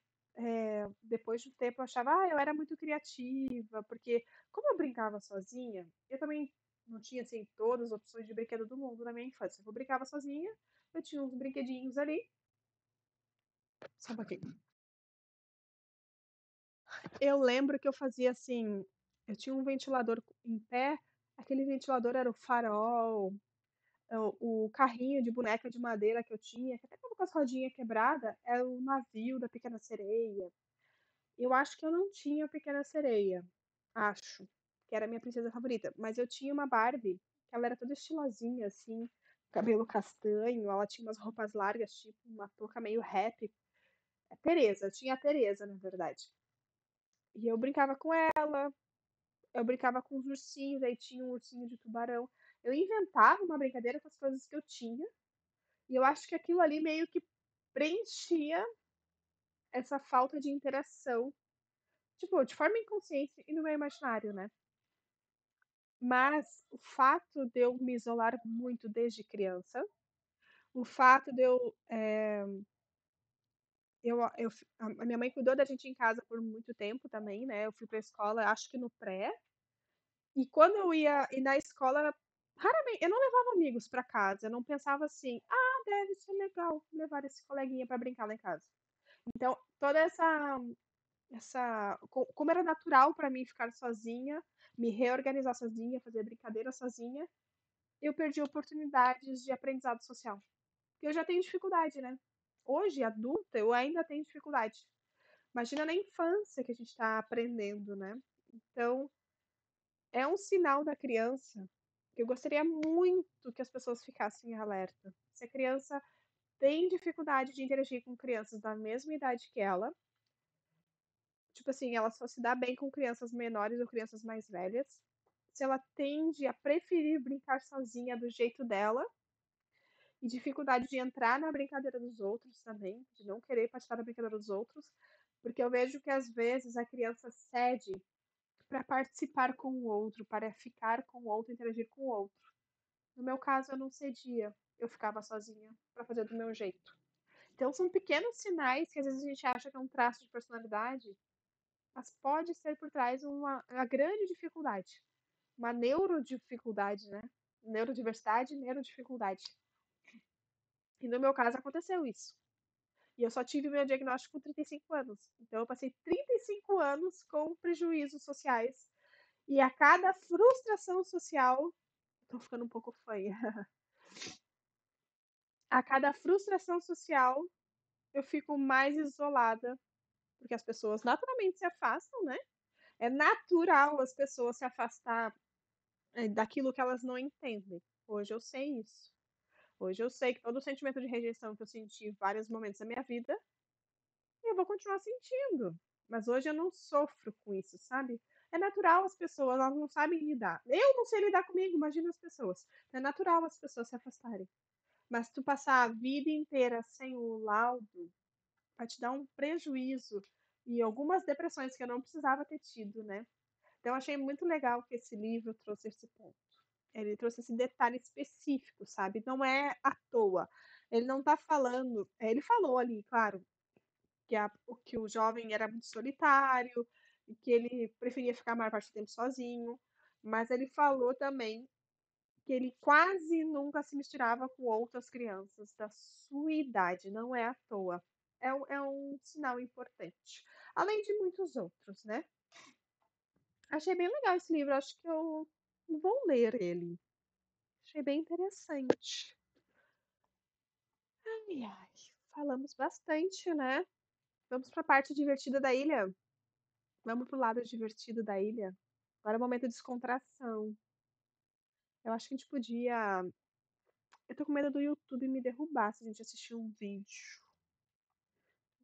depois de um tempo eu achava, eu era muito criativa, porque como eu brincava sozinha, eu também não tinha, assim, todas as opções de brinquedo do mundo na minha infância. Eu brincava sozinha, eu tinha uns brinquedinhos ali. Só um pouquinho. Eu lembro que eu fazia assim, eu tinha um ventilador em pé, aquele ventilador era o farol, o carrinho de boneca de madeira que eu tinha, que até tava com as rodinhas quebradas, era o navio da Pequena Sereia. Eu acho que eu não tinha a Pequena Sereia, acho, que era a minha princesa favorita, mas eu tinha uma Barbie, que ela era toda estilosinha, assim, cabelo castanho, ela tinha umas roupas largas, tipo uma touca meio rap. É Teresa, eu tinha a Teresa, na verdade. E eu brincava com ela, eu brincava com os ursinhos, aí tinha um ursinho de tubarão. Eu inventava uma brincadeira com as coisas que eu tinha, e eu acho que aquilo ali meio que preenchia essa falta de interação, tipo, de forma inconsciente e no meu imaginário, né? Mas o fato de eu me isolar muito desde criança, o fato de eu a minha mãe cuidou da gente em casa por muito tempo também, né, eu fui pra escola, acho que no pré, e quando eu ia e na escola raramente eu não levava amigos pra casa, eu não pensava assim: "Ah, deve ser legal levar esse coleguinha pra brincar lá em casa". Então, toda essa como era natural pra mim ficar sozinha, me reorganizar sozinha, fazer brincadeira sozinha, eu perdi oportunidades de aprendizado social. Porque eu já tenho dificuldade, né. Hoje, adulta, eu ainda tenho dificuldade. Imagina na infância que a gente está aprendendo, né. Então, é um sinal da criança que eu gostaria muito que as pessoas ficassem alerta. Se a criança tem dificuldade de interagir com crianças da mesma idade que ela, tipo assim, ela só se dá bem com crianças menores ou crianças mais velhas, se ela tende a preferir brincar sozinha do jeito dela, e dificuldade de entrar na brincadeira dos outros também, de não querer participar da brincadeira dos outros, porque eu vejo que às vezes a criança cede para participar com o outro, para ficar com o outro, interagir com o outro. No meu caso, eu não cedia, eu ficava sozinha para fazer do meu jeito. Então são pequenos sinais que às vezes a gente acha que é um traço de personalidade, mas pode ser por trás uma grande dificuldade, uma neurodificuldade, né? Neurodiversidade, neurodificuldade. E no meu caso aconteceu isso. E eu só tive meu diagnóstico com 35 anos. Então eu passei 35 anos com prejuízos sociais. E a cada frustração social, tô ficando um pouco fanha. A cada frustração social, eu fico mais isolada, porque as pessoas naturalmente se afastam, né? É natural as pessoas se afastar daquilo que elas não entendem. Hoje eu sei isso. Hoje eu sei que todo o sentimento de rejeição que eu senti em vários momentos da minha vida eu vou continuar sentindo. Mas hoje eu não sofro com isso, sabe? É natural as pessoas, elas não sabem lidar. Eu não sei lidar comigo, imagina as pessoas. É natural as pessoas se afastarem. Mas tu passar a vida inteira sem o laudo, vai te dar um prejuízo e algumas depressões que eu não precisava ter tido, né? Então eu achei muito legal que esse livro trouxe esse ponto. Ele trouxe esse detalhe específico, sabe? Não é à toa. Ele não tá falando. Ele falou ali, claro, que o jovem era muito solitário e que ele preferia ficar a maior parte do tempo sozinho, mas ele falou também que ele quase nunca se misturava com outras crianças da sua idade, não é à toa. É um sinal importante, além de muitos outros, né. Achei bem legal esse livro, acho que eu vou ler ele. Achei bem interessante. Ai, ai, falamos bastante, né. Vamos para a parte divertida da ilha? Vamos pro lado divertido da ilha? Agora é o momento de descontração. Eu acho que a gente podia. Eu tô com medo do YouTube me derrubar se a gente assistir um vídeo.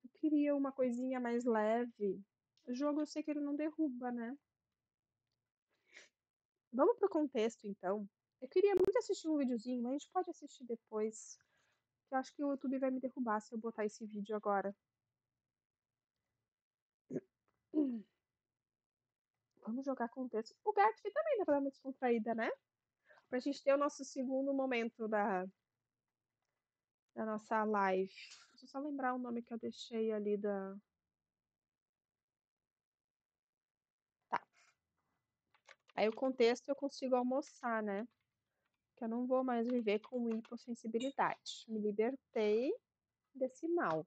Eu queria uma coisinha mais leve. O jogo eu sei que ele não derruba, né? Vamos pro contexto, então. Eu queria muito assistir um videozinho, mas a gente pode assistir depois. Eu acho que o YouTube vai me derrubar se eu botar esse vídeo agora. Vamos jogar contexto. O Gartic também dá pra dar uma descontraída, né? Pra gente ter o nosso segundo momento da nossa live. Deixa eu só lembrar o nome que eu deixei ali da. Tá. Aí o contexto eu consigo almoçar, né? Que eu não vou mais viver com hipossensibilidade. Me libertei desse mal.